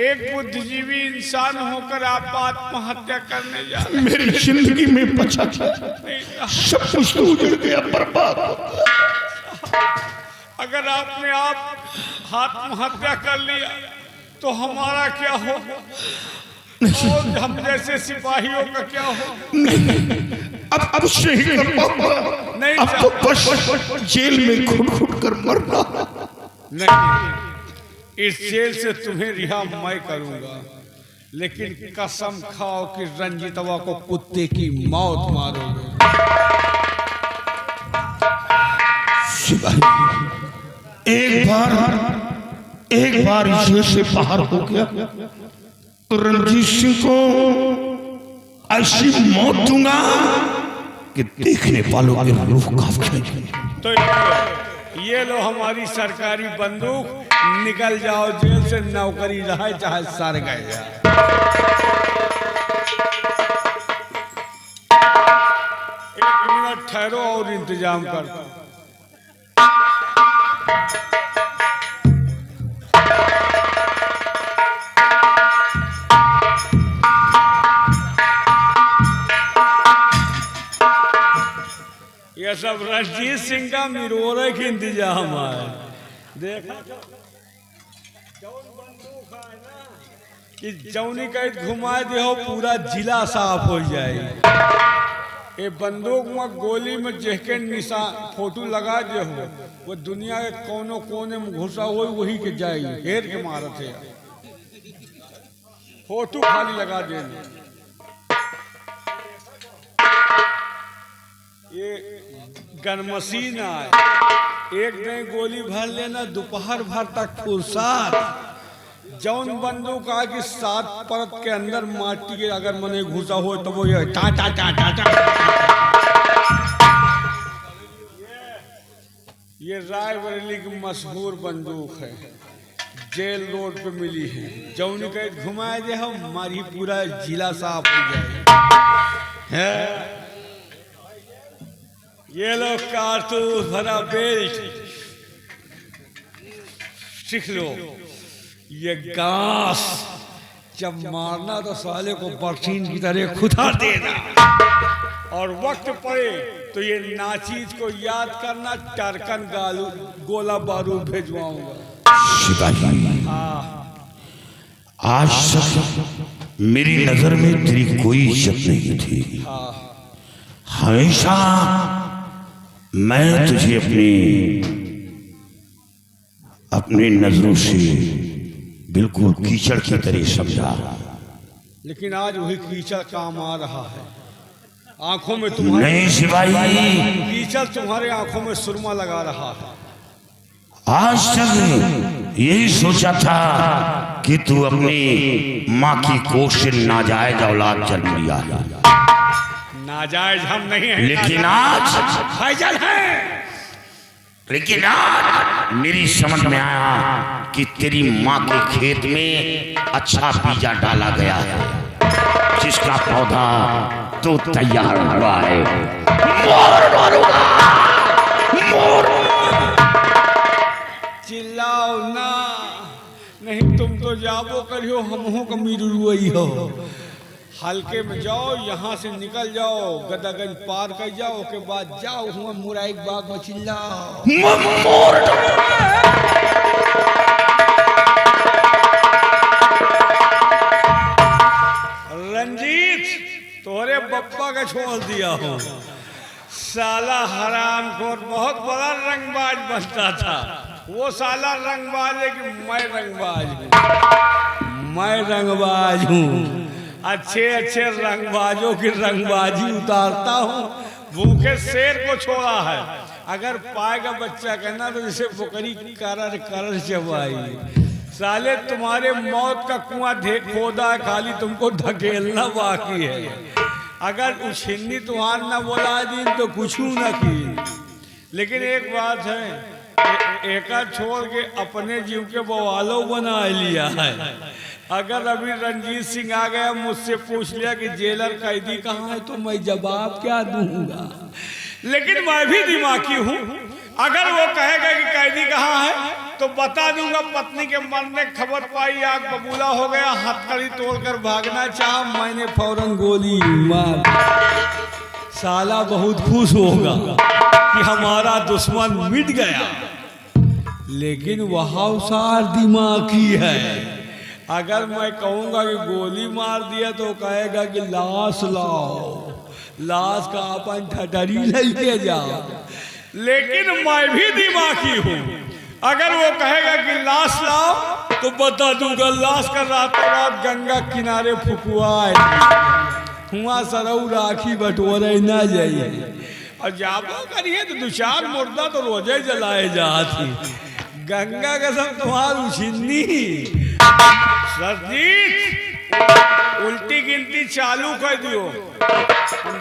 एक बुद्धिजीवी इंसान होकर आप आत्महत्या करने जा रहे हैं। मेरी जिंदगी में बचा सब कुछ तो उजड़ गया, बर्बाद। अगर आपने आप आत्महत्या कर लिया तो हमारा क्या होगा? और हम जैसे सिपाहियों का क्या हो? अब कुछ नहीं कर पाऊंगा। नहीं अब तो बस जेल में घुट कर मरना। नहीं, इस जेल से तुम्हें रिहा मैं करूंगा, लेकिन कसम खाओ कि रंजीतवा को कुत्ते की मौत मारोगे। एक बार जेल से बाहर हो गया तो रणजीत सिंह को ऐसी मौत दूंगा कि देखने वालों के रूह कांप जाएंगे। तो ये लो हमारी सरकारी बंदूक, निकल जाओ जेल से, नौकरी रहे चाहे सर गए। एक मिनट ठहरो और इंतजाम करता हूं। यह सब रंजीत सिंह का मिरोरे के इंतजाम है। देखा जौन बंदूक है ना कि जौनी कहीं घुमा दे हो पूरा जिला साफ हो जाए। ये बंदूक में गोली में जेके निशान फोटो लगा दे हो, वो दुनिया के कोनो कोने में घुसा हो वही के जाएगी, घेर के मारत है। फोटो खाली लगा दे। ये गन मशीन है, एक नहीं गोली भर लेना, दोपहर भर तक फुर्सत। जौन बंदूक आ कि 7 परत के अंदर माटी के अगर मने घुसा हो तो वो ये टा टा टा टा टा। ये रायबरेली की मशहूर बंदूक है, जेल रोड पे मिली है। जौन कहीं घुमाया जाए हमारी पूरा जिला साफ हो जाए। ये लो कारतूस भरा बेल्ट, सीख लो। ये गांस जब मारना तो साले को बर्छीन की तरह खुदा देना, और वक्त पड़े तो ये नाचीज को याद करना, टरकन गोला बारूद भेजवाऊंगा। सिपाही, आज तक मेरी नजर में तेरी कोई इज्जत नहीं थी। हमेशा मैं तुझे अपनी नजरों से बिल्कुल कीचड़ की तरह समझा, लेकिन आज वही कीचड़ काम आ रहा है। आंखों में तुम्हारे नहीं सिपाही, कीचड़ तुम्हारे आंखों में सुरमा लगा रहा है। आज तक यही सोचा था कि तू अपनी माँ की कोख से नाजायज औलाद जन्म लिया है, नाजायज हम नहीं हैं, लेकिन आज फैजल है। लेकिन आज मेरी समझ में आया कि तेरी माँ के खेत में अच्छा बीजा डाला गया है, जिसका पौधा तो तैयार हुआ है। मोर मारूंगा, मोर। चिल्लाओ ना, नहीं तुम तो जाबो करियो, हमहू का मिरुई हो। हल्के में जाओ, यहाँ से निकल जाओ, गदागंज पार कर जाओ, के बाद जाओ हुआ मुराइक बाग में चिल्लाओ। मोर। रंजीत, तोरे बप्पा का छोड़ दिया हो। साला हराम खोर बहुत बड़ा रंगबाज बनता था। वो साला रंगबाज है कि मैं रंगबाज हूँ, मैं रंगबाज हूँ। अच्छे अच्छे रंगबाजों की रंगबाजी उतारता हूँ। भूखे शेर को छोड़ा है, अगर पाएगा बच्चा कहना तो इसे बकरी करर करर चबाई। साले तुम्हारे मौत का कुआं खोदा है, खाली तुमको ढकेलना बाकी है। अगर उछिन्नी तुम्हार ना बोला दिन तो कुछ न की। लेकिन एक बात है, एका छोड़ के अपने जीव के बवालों बना लिया है। अगर अभी रंजीत सिंह आ गया, मुझसे पूछ लिया कि जेलर कैदी कहाँ है, तो मैं जवाब क्या दूंगा। लेकिन मैं भी दिमागी हूँ, अगर वो कहेगा कि कैदी कहाँ है तो बता दूंगा पत्नी के मरने खबर पाई, आग बबूला हो गया, हथकड़ी तोड़कर भागना चाहा, मैंने फौरन गोली मार। साला बहुत खुश होगा कि हमारा दुश्मन मिट गया। लेकिन वह सार दिमागी है। अगर मैं कहूंगा कि गोली मार दिया तो कहेगा कि लाश लाओ, लाश का अपन ठटरी लेके जाओ। लेकिन मैं भी दिमागी हूँ, अगर वो कहेगा कि लाश लाओ तो बता दूंगा लाश का रातों रात गंगा किनारे फुकुआए, हुआ सरऊ राखी बटोरे ना जाइए। और जाबो करिए तो 2-4 मुर्दा तो रोजे जलाए जाती। गंगा कसम तुम्हारी उछिन्नी। सरजीत, उल्टी गिनती चालू कर दियो,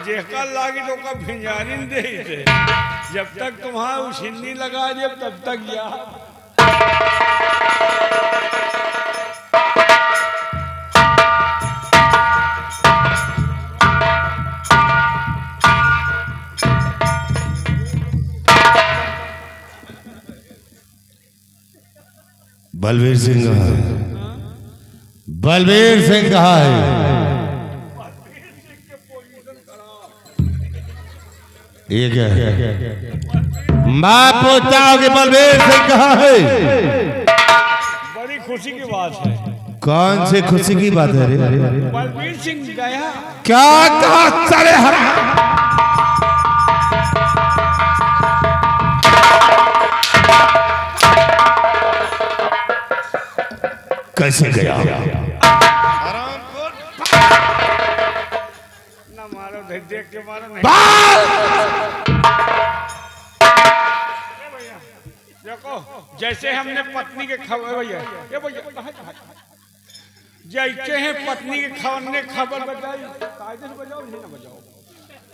जेकर लागी तो का भिंजारिन दे थे। जब तक तुम्हारा उछिन्नी लगा दे तब तक यार। बलवीर सिंह कहाँ है? बलवीर सिंह कहाँ है? ये क्या है? मैं पूछता हूँ कि बलवीर सिंह कहाँ है? बड़ी खुशी की बात है। कौन सी खुशी की बात है रे? बलवीर सिंह गया। क्या कहा साले हराम? कैसे गया? ना मारो, देख के मारो नहीं। देखो, जैसे हमने पत्नी के खबर भैया जैसे हैं पत्नी के खबर बताई, कायदे से बजाओ नहीं ना बजाओ।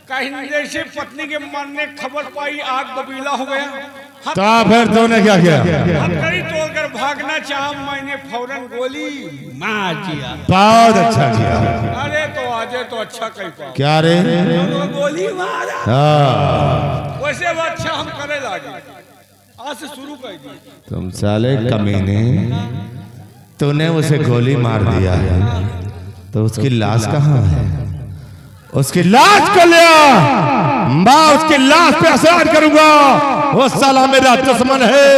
कहीं जैसे पत्नी के मरने खबर पाई, आग बबीला हो गया। तो फिर तूने क्या किया? हथकड़ी तोड़कर भागना चाहा, मैंने फौरन गोली मार दिया। बहुत अच्छा किया। अरे तो आजे तो अच्छा कही पाओ। क्या रे? गोली मारा। हाँ, वैसे वो अच्छा हम करे लागे, आज से शुरू कर दिए। तुम साले कमीने, तूने उसे गोली मार दिया है तो उसकी लाश कहाँ है? उसकी लाश को लिया, मैं उसकी लाश पे असर करूंगा। वो साला मेरा दुश्मन है।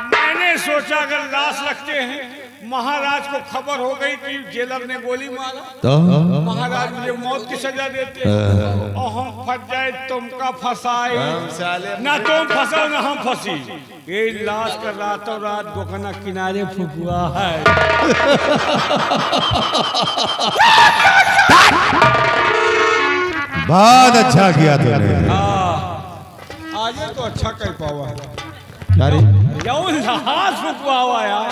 मैंने सोचा अगर लाश रखते हैं, महाराज को खबर हो गई कि जेलर ने गोली मारा, तो महाराज मुझे मौत मौत की सजा देते हैं और हम फंस जाए तुमका फंसाए ना तुम फंसो ना हम फंसी ये लाश का रातों रात गोकना किनारे फुकुआ है। बहुत अच्छा किया तूने। आज तो अच्छा कर पावा अरे लाश फुकुआ हुआ यार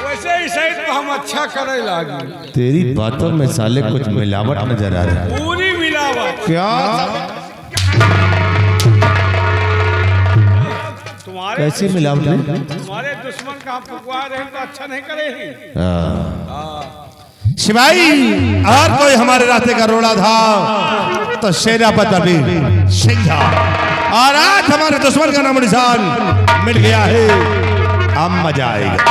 वैसे ही सही तो हम अच्छा करे लागे। तेरी बातों में साले कुछ मिलावट नजर आ रहा है। पूरी मिलावट क्या तुम्हारे कैसी मिलावट है? तुम्हारे दुश्मन का हम फुकवा रहे तो अच्छा नहीं करे। शिवाई और कोई हमारे रास्ते का रोड़ा था तो सेनापति सिंह था और आज हमारे दुश्मन का नाम निशान मिट गया है। अब मजा आएगा।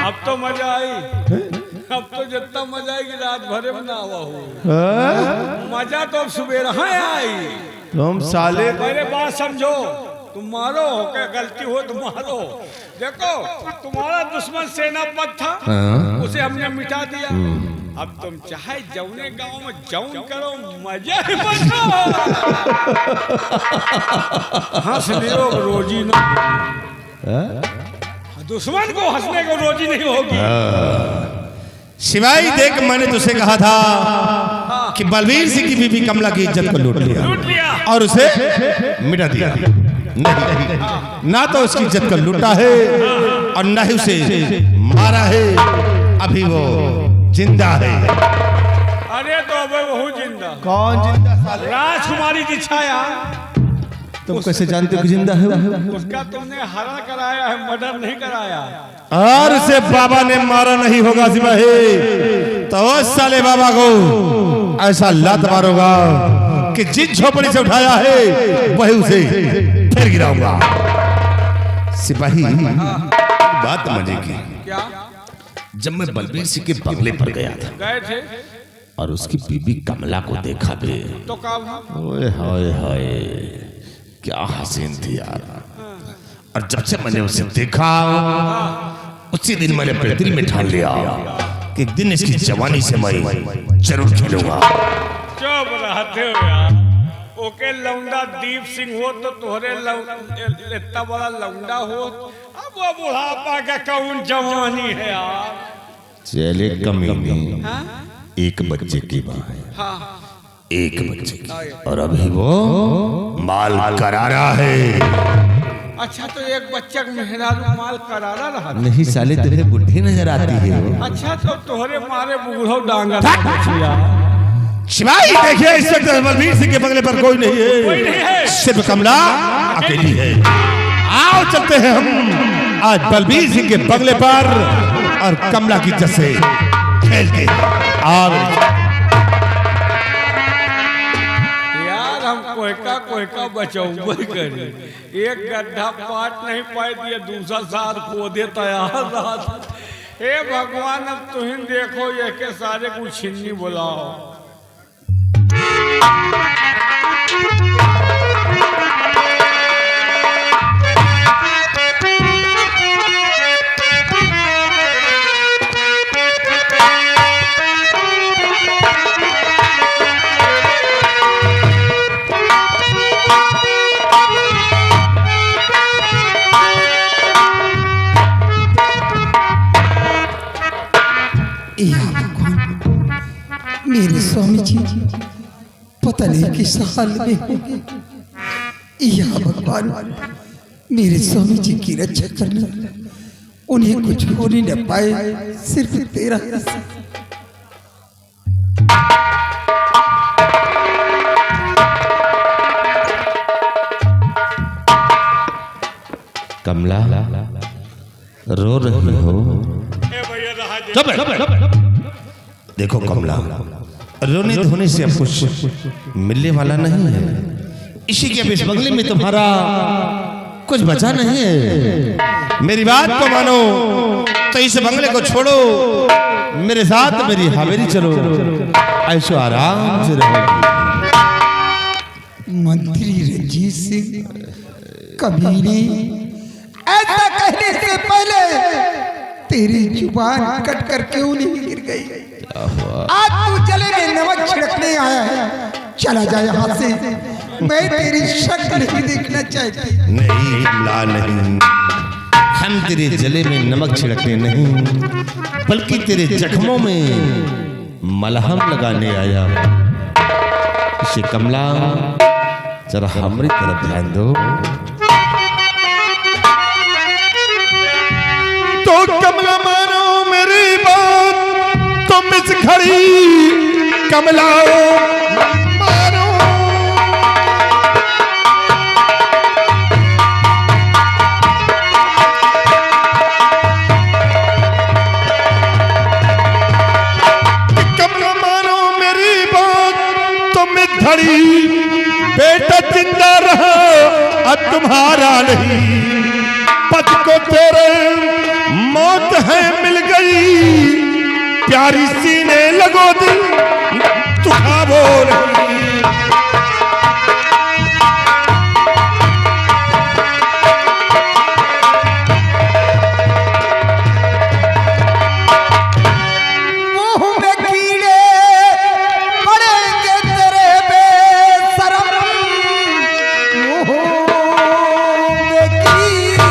अब तो मजा आई अब तो जितना मजा आएगी रात भरे में ना हुआ हो मजा तो अब सुबह आई। तुम साले मेरे बात समझो तुम मारो क्या गलती हो तो मारो। देखो तुम्हारा दुश्मन सेनापति था उसे हमने मिटा दिया। अब तुम चाहे जौने गांव में जौन करो मजा ही मजा। हंस लियो रोजी ना दुश्मन को हंसने को रोजी नहीं होगी। शिवाई देख मैंने तुझसे कहा था कि बलबीर सिंह की बीबी कमला की इज्जत को लूट लिया और उसे मिटा दिया। नहीं ना तो उसकी इज्जत को लूटा है और ना ही उसे मारा है। अभी वो जिंदा है। अरे तो अब वो जिंदा कौन जिंदा? राजकुमारी की छाया। तुम कैसे जानते हो कि जिंदा है? उसका तुमने हरण कराया है मर्डर नहीं कराया। और उसे बाबा ने मारा नहीं होगा सिपाही तो उस साले बाबा को ऐसा लात मारूंगा कि जिस झोपड़ी से उठाया है वही उसे फिर गिराऊंगा। सिपाही बात मजे की। क्या जब मैं बलबीर सिंह के बंगले पर गया था गए थे और उसकी बीबी कमला को देखा भी तो का ओए हाय हाय क्या हसीन थी यार। और जब से मैंने उसे देखा उसी दिन मैंने अपने दिल में ठान लिया कि एक दिन इसकी जवानी से मैं जरूर खेलूंगा। चुप रहते हो यार। ओके लौंडा दीप सिंह हो तो तोहरे इतना बड़ा लौंडा हो अब वो बुढ़ापा का कौन जवानी है यार। चले कमीनी एक बच्चे की माँ है। हाँ एक बच्चे की और अभी वो माल करारा है। अच्छा तो एक बच्चा मेहरारू माल करारा रहा। नहीं साले तेरे बुढ़ी नजर आती है वो। अच्छा तो तोहरे मारे बूढ़ो डांगर शिवाई देखिए इस वक्त बलबीर सिंह के बंगले पर कोई नहीं है सिर्फ कमला अकेली है। आओ चलते हैं हम आज बलबीर सिंह के बंगले पर और कमला की इज्जत से खेलते हैं। यार हम कोयका बचाऊ करी एक गड्ढा पाट नहीं पाई दिया दूसरा सार खोदे तैयार रहा था। हे भगवान अब तुम देखो ये के सारे कुछ छिन्नी बुलाओ। मेरे स्वामी जी पता नहीं किस हाल में होंगे। या भगवान मेरे स्वामी जी की रक्षा करना उन्हें कुछ हो नहीं न पाए सिर्फ तेरा कमला रो रही हो? देखो कमला रोने धोने से अब कुछ मिलने वाला नहीं है। इसी के इस बंगले में तुम्हारा कुछ बचा नहीं है। मेरी बात को मानो तो इस बंगले को छोड़ो मेरे साथ मेरी हवेली चलो ऐसो आराम से रहोगी। मंत्री रंजीत सिंह कमीने ऐसा कहने से पहले तेरी जुबान कट कर क्यों नहीं गिर गई? आज तू जले में नमक छिड़कने चला जाए यहाँ से, मैं तेरी शक्ल नहीं देखना चाहती। नहीं कमला नहीं, हम तेरे जले में नमक छिड़कने नहीं, बल्कि तेरे जख्मों में मलहम लगाने आया। इसे कमला जरा हमारी तरफ ध्यान दो। तो कमला मानो मेरी बात, तुम इस घड़ी कमला मानो। कमला मानो मेरी बात, तुम इस घड़ी बेटा जिंदा रहा अब तुम्हारा नहीं। पति को तेरे मौत है मिल गई, प्यारी सीने लगो दिल तुझा बोल। मुंह में कीड़े पड़ेंगे तेरे बेशरम, मुंह में कीड़े।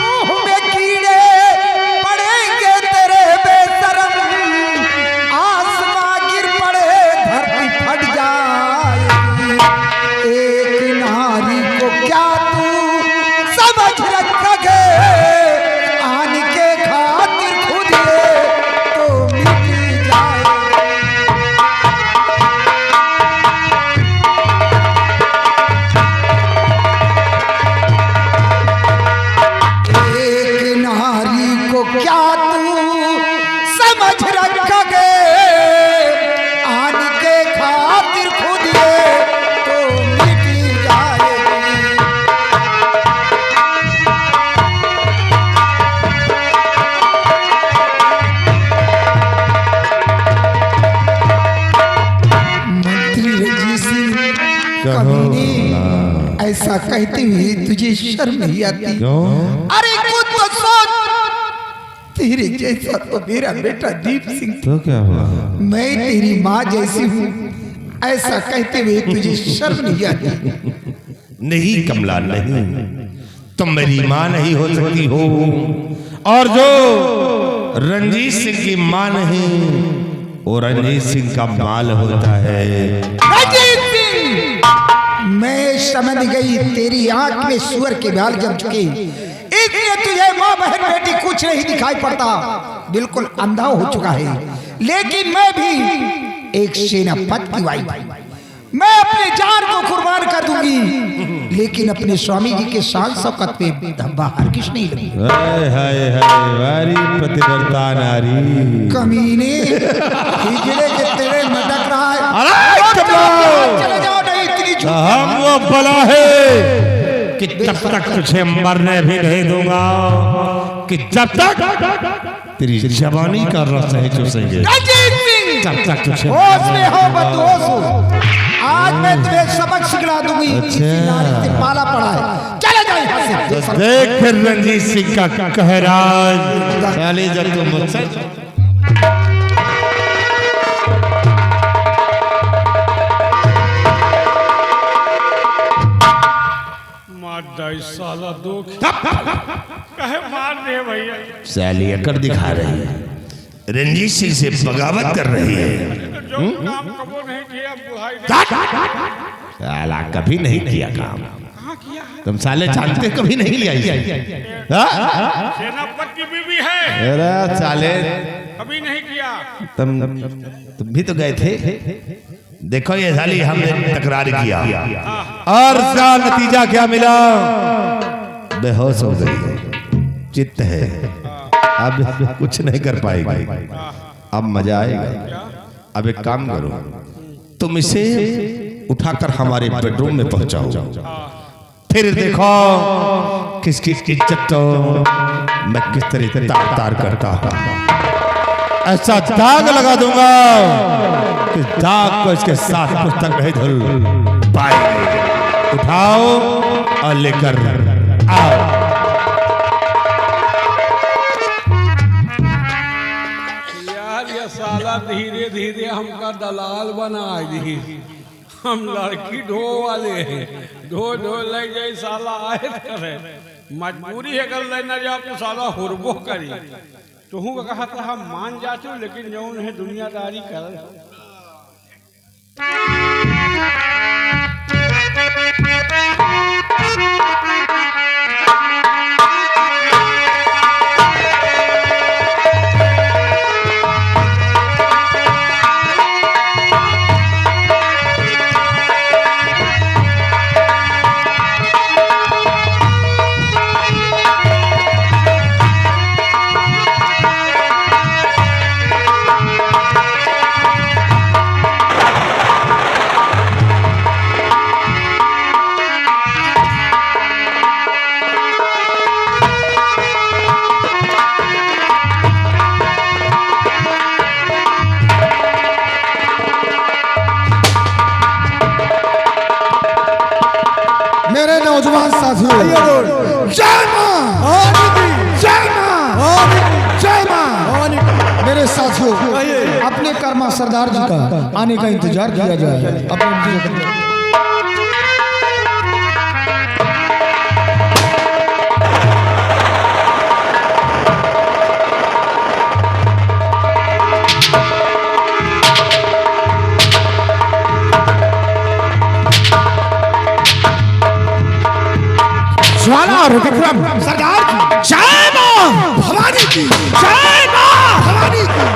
मुंह में कीड़े पड़ेंगे तेरे बेशरम, आसमां गिर पड़े धरती फट जाएगी। एक नारी को क्या तू समझ रखोगे, आन के खातिर खुद ये तो मिट जाए। एक नारी को क्या तू समझ रखोगे, आन के खातिर खुद ये तो मिट जाएगी। मंत्री रंजीत सिंह कमीने, ऐसा कहते हुए तुझे शर्म नहीं आती? अरे खुद तो सोच, तेरे जैसा तो मेरा बेटा दीप सिंह था। तो क्या हुआ? मैं तेरी माँ जैसी हूँ, ऐसा कहते हुए तुझे शर्म नहीं आती? नहीं कमला नहीं, तुम मेरी माँ नहीं हो सकती हो, और जो रंजीत सिंह की माँ नहीं वो रंजीत सिंह का माल होता है। रंजीत सिंह, मैं समझ गई तेरी आंख में सुअर के बाल जम चुके, इसलिए तुझे माँ बहन बेटी कुछ नहीं दिखाई पड़ता, बिल्कुल अंधा हो चुका है। लेकिन मैं भी एक सेनापति की वाइफ, मैं अपनी जान को कुर्बान कर दूंगी, लेकिन अपने स्वामी जी के शान शौकत पे धब्बा हरगिज नहीं लगेगा। हाय हाय हाय वारी पतिव्रता नारी। कमीने, हिजड़े के तेरे मटक रहा है। अरे कमला! चले जाओ, नहीं इतनी झूठ। हम वो बला है कि जब तक तुझे मरने भी नहीं दूंगा, कि जब तक तेरी जवानी का रस है चूसेंगे, रंजीत सिंह, जब तक तुझे होश में हो बदहोश हो। आज मैं तुम्हें सबक सिखला दूंगी। इसी नारी से पाला पड़ा है, चले जाओ यहाँ से। देख फिर रंजीत सिंह का कहराज। चले जा तुम मुझसे। मार दाई साला दो कहे मार दे भैया। साली अकड़ दिखा रही है, रंजीत सिंह से बगावत कर रही है। जो काम कबो नहीं किया बुढ़ाई साला कभी नहीं किया काम, कहाँ किया है? तुम साले जानते कभी नहीं लिया इसे। सेनापति की बीवी है, अरे साले कभी नहीं किया। तुम भी तो गए थे। देखो ये साली हमने तकरार किया और इसका नतीजा क्या मिला? बेहोश हो गई, चित्त है, अब कुछ नहीं कर पाएगी। अब मजा आएगा। अब एक काम करो, तुम इसे उठाकर हमारे बेडरूम में पहुंचाओ, फिर देखो किसकी इज्जत तो मैं किस तरह तार तार करता हूं। ऐसा दाग लगा दूंगा कि दाग को इसके साथ पुस्तक नहीं धुल पाएंगे। उठाओ और लेकर यार ये साला धीरे धीरे हमका दलाल बना दी। हम लड़की ढो वाले हैं, ढो ले जाए साला आए करे, मजबूरी है कर लेना जा तो साला हुरबो करी। तो हूँ कहा था हम मान जाचू, लेकिन जौन है दुनियादारी कर। मेरे नौजवान साथियों, जय मां, जय मां, जय मां। मेरे साथियों, अपने कर्मा सरदार जी का आने का इंतजार किया जाए। अपने ज्वाला और विक्रम सरदार की जय मां, भवानी की जय मां, भवानी की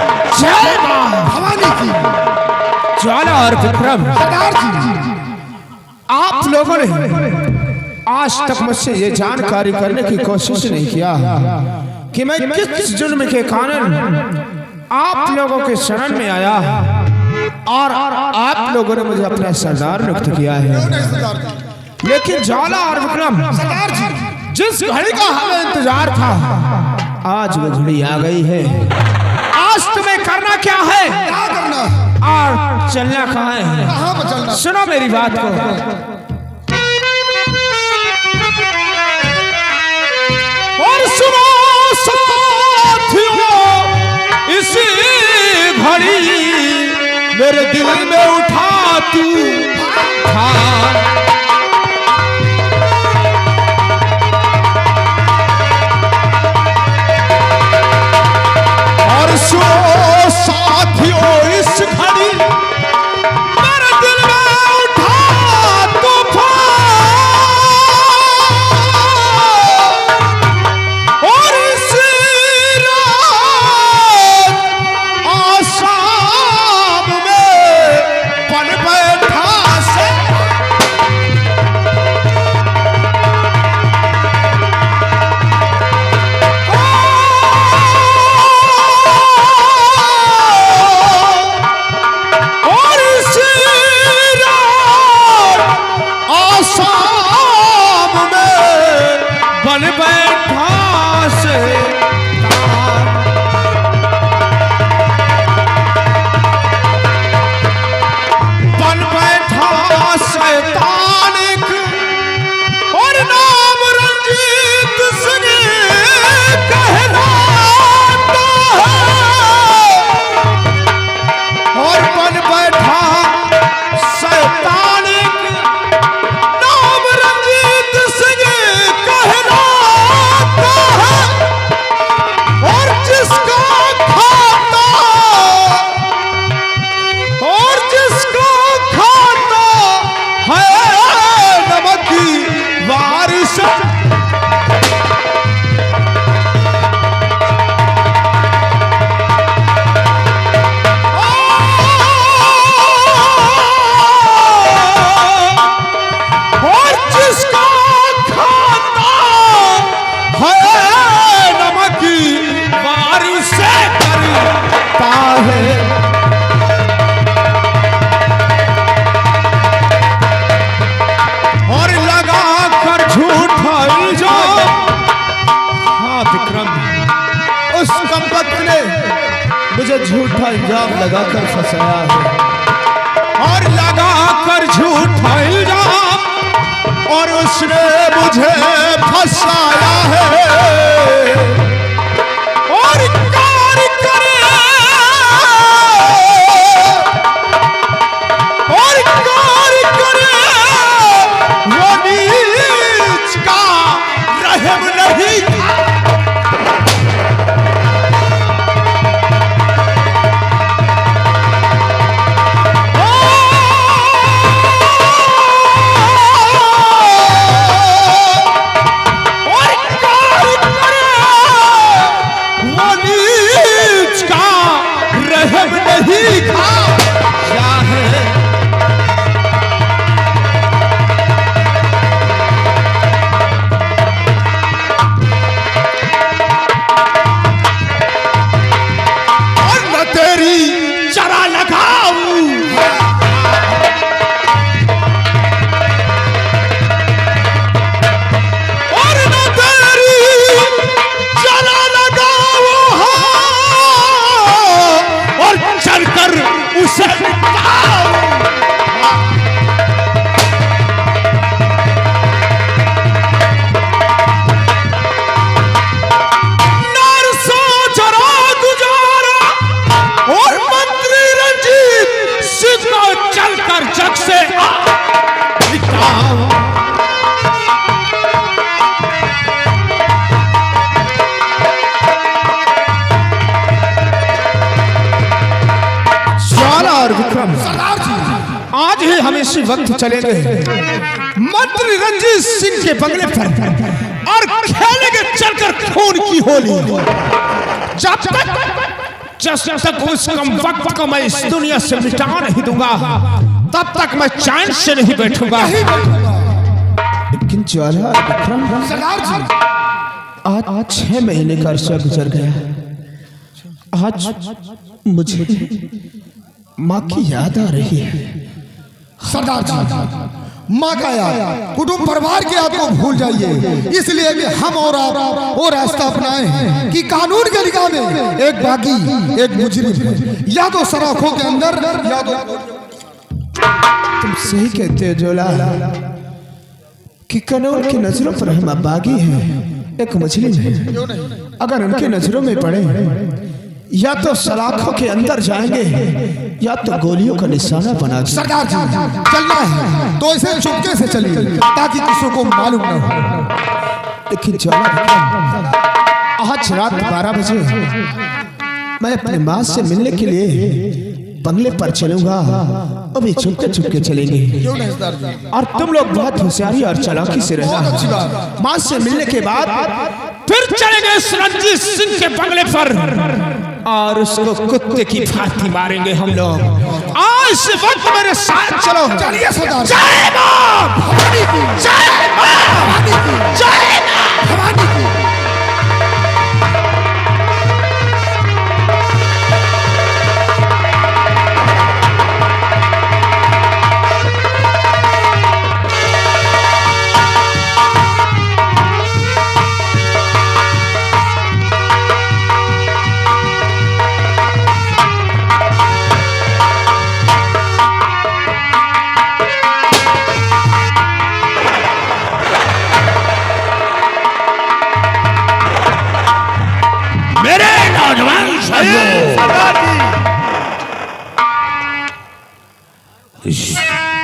जय मां, भवानी की। ज्वाला और विक्रम सरदार जी, आप लोगों ने आज तक मुझसे ये जानकारी करने की कोशिश नहीं किया कि मैं किस जुर्म के कारण आप लोगों के शरण में आया और आप लोगों ने मुझे अपना सरदार नियुक्त किया है। लेकिन ज्वाला और विक्रम सरदार जी, जिस घड़ी का हमें इंतजार था, आज वो घड़ी आ गई है। आज तुम्हें करना क्या है? क्या करना और चलना कहाँ है? कहाँ पर चलना? सुनो मेरी बात को। और सुनो साथियों, इसी घड़ी मेरे दिल में उठा तू साथियों, इस घड़ी मेरे दिल में उठा तूफान, और इस रात आसाम में बन बैठा से झूठा इल्जाम लगाकर फंसाया है और लगाकर झूठा इल्जाम और उसने मुझे हंसाया है और कार करे और कार करे वो नीच का रहम नहीं आज ही हम इसी वक्त चलेंगे मंत्री रंजीत सिंह के बंगले पर और खेलेंगे चलकर खून की होली। जब तक उस कम वक्त को मैं इस दुनिया से मिटा नहीं दूंगा तब तक मैं चैन से नहीं बैठूंगा। लेकिन ज्वाला विक्रम सरदार जी आज 6 महीने का अर्सा गुजर गया। आज मुझे माँ की याद आ रही है। सरदार जी माँ का याद कुटुंब परिवार की याद को भूल जाइए, इसलिए कि हम और आप वो रास्ता अपनाए हैं कि कानून के निगाह में एक बागी एक मुजरिम है, या तो सराखों के अंदर या तो। तुम सही कहते हो जोला कि कानून की नजरों पर हम बागी हैं, एक मुजरिम है। अगर उनकी नजरों में पड़े या तो सलाखों के अंदर जाएंगे या तो गोलियों का निशाना बना। सरदार जी चलना है तो इसे चुपके से चलिए ताकि किसी को मालूम न हो। लेकिन आज रात 12 बजे मैं अपने माँ से मिलने के लिए बंगले पर चलूंगा। अभी चुपके चुपके चलेंगे और तुम लोग बहुत होशियारी और चालाकी से रहना। माँ से मिलने के बाद फिर चलेंगे रंजीत सिंह के बंगले पर और उसको कुत्ते की फांसी मारेंगे हम लोग। आज इस वक्त मेरे साथ चलो। चलिए सरदार। जय मां भवानी की, जय मां भवानी की, जय मां भवानी की।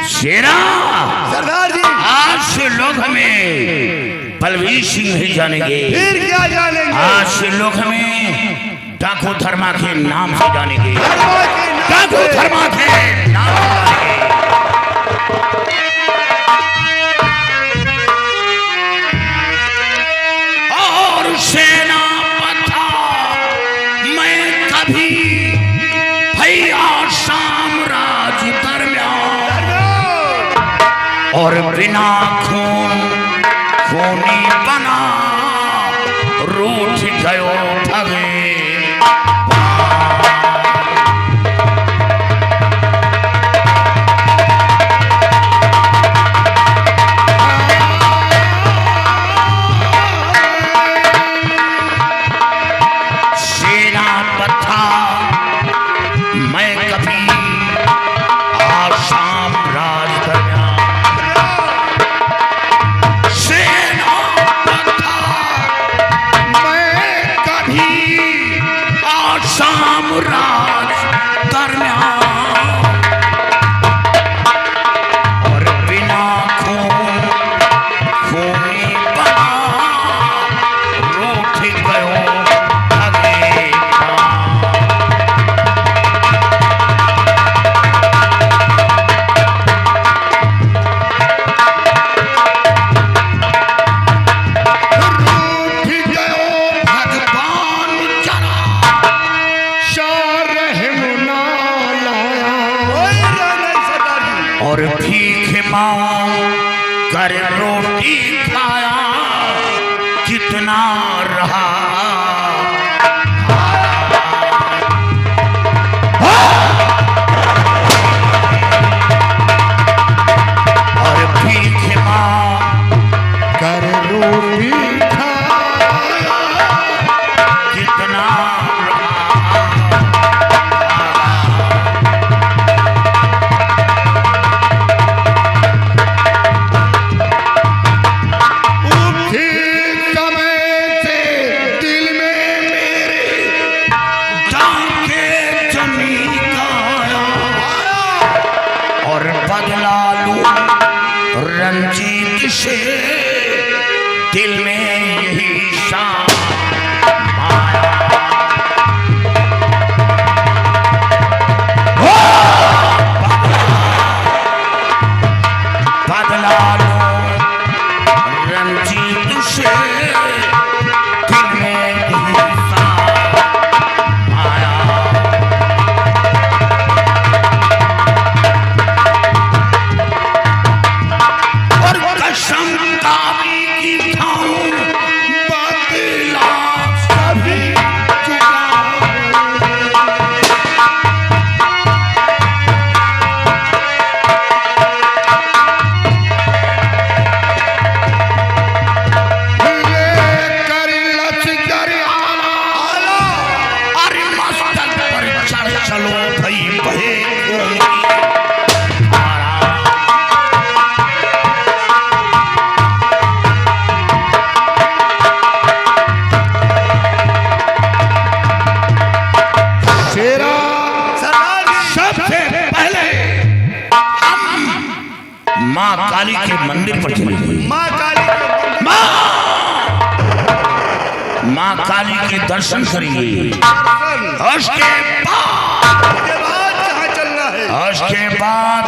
शेरा सरदार जी आज से लोग हमें बलवीर सिंह नहीं जानेंगे। फिर क्या जानेंगे? आज से लोग हमें डाकू धर्मा के नाम से जानेंगे। डाकू धर्मा के नाम से जानेंगे। और सेना पथा मैं कभी भैया साम्राज दरमियान और बिना खून खूनी बना रूठ गयो भगे। सेना पथा मैं कभी आसाम राज दरमियान सेना पथा कितना रहा। और भीख मां कर रोटी खा कितना उठी समय से दिल में मेरे जाके जमी का और बदला लूं रंजीत से दिल में यही शाम आया। बदला लूं रंजीत से दिल में यही शाम आया। और कसम काबी की खाऊं बदला सभी लेकर लश्कर आला अरे मस्तक पर चढ़ चलो भई बहे खून की धारा। शेरा सबसे पहले हम माँ काली के मंदिर पर चलेंगे। माँ काली माँ काली के दर्शन करेंगे। उसके बाद कहाँ चलना है? उसके बाद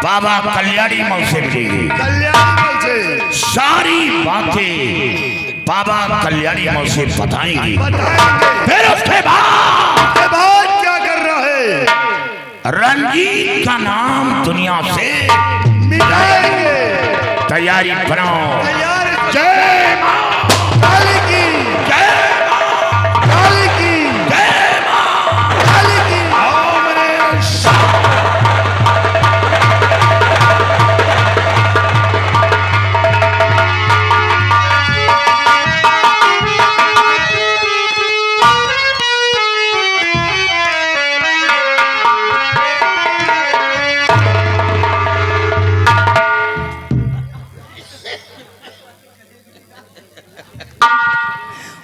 बाबा कल्याणी मल से मिलेंगे। कल्याण से सारी बातें बाबा कल्याणी मल से बताएंगे। बताएंगे। फिर उसके बाद उसके बाद क्या करना है? रंजीत का नाम दुनिया से मिटाएंगे। तैयारी बनाओ। तैयार जय माँ काली की, जय माँ काली की, जय माँ काली की। आओ मेरे साथ।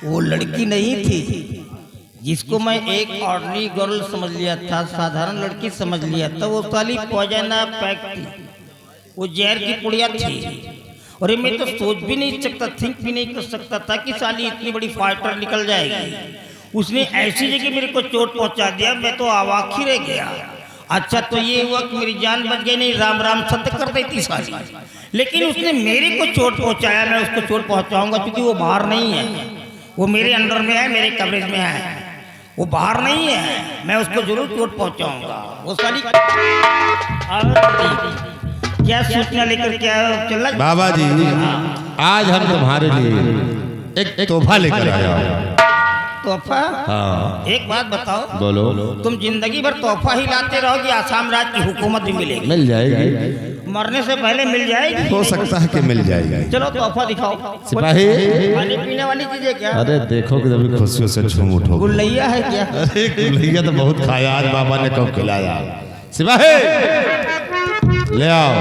वो लड़की नहीं थी जिसको मैं एक ऑर्डिनरी गर्ल समझ लिया था, साधारण लड़की समझ लिया था। वो साली पॉइजन पैक थी, वो जहर की पुड़िया थी। और ये मैं तो सोच भी नहीं सकता, थिंक भी नहीं कर सकता था कि साली इतनी बड़ी फाइटर निकल जाएगी। उसने ऐसी जगह मेरे को चोट पहुंचा दिया, मैं तो अवाक ही रह गया। अच्छा तो ये हुआ कि मेरी जान बच गई, नहीं राम राम सत्य कर देती साली। लेकिन उसने मेरे को चोट पहुंचाया, मैं उसको चोट पहुंचाऊंगा क्योंकि वो बाहर नहीं है, वो मेरे अंडर में है, मेरे कवरेज में है, वो बाहर नहीं है। मैं उसको जरूर चोट पहुंचाऊंगा। वो साली क्या सूचना लेकर क्या चल रहा? बाबा जी, आज हम तुम्हारे लिए एक तोहफा लेकर आया हूं। तोहफा? हाँ। एक बात बताओ, बोलो। तुम जिंदगी भर तोहफा ही लाते रहोगे, आसाम राज्य की हुकूमत भी मिलेगी, मिल जाएगी, मरने से पहले मिल जाएगी। हो सकता है कि मिल जाएगी। चलो तोहफा दिखाओ। सिपाही, खाने पीने वाली चीजें क्या? अरे देखो कि जब खुशियों से झूम उठो। गुल्लैया है क्या? अरे गुलैया तो बहुत खाया, आज बाबा ने कब खिलाया। सिपाही ले आओ।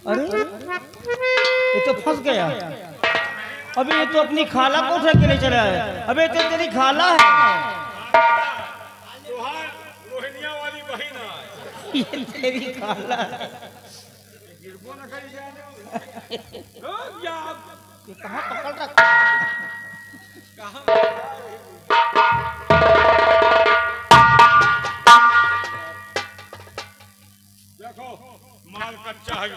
अरे ये तो फंस गया। अबे ये तो अपनी खाला को उठा के ले चला है। अबे तो तेरी खाला है। रोहिणिया वाली बहन है। ये तेरी खाला है। ये कहाँ पकड़ रखा? देखो माल कच्चा है।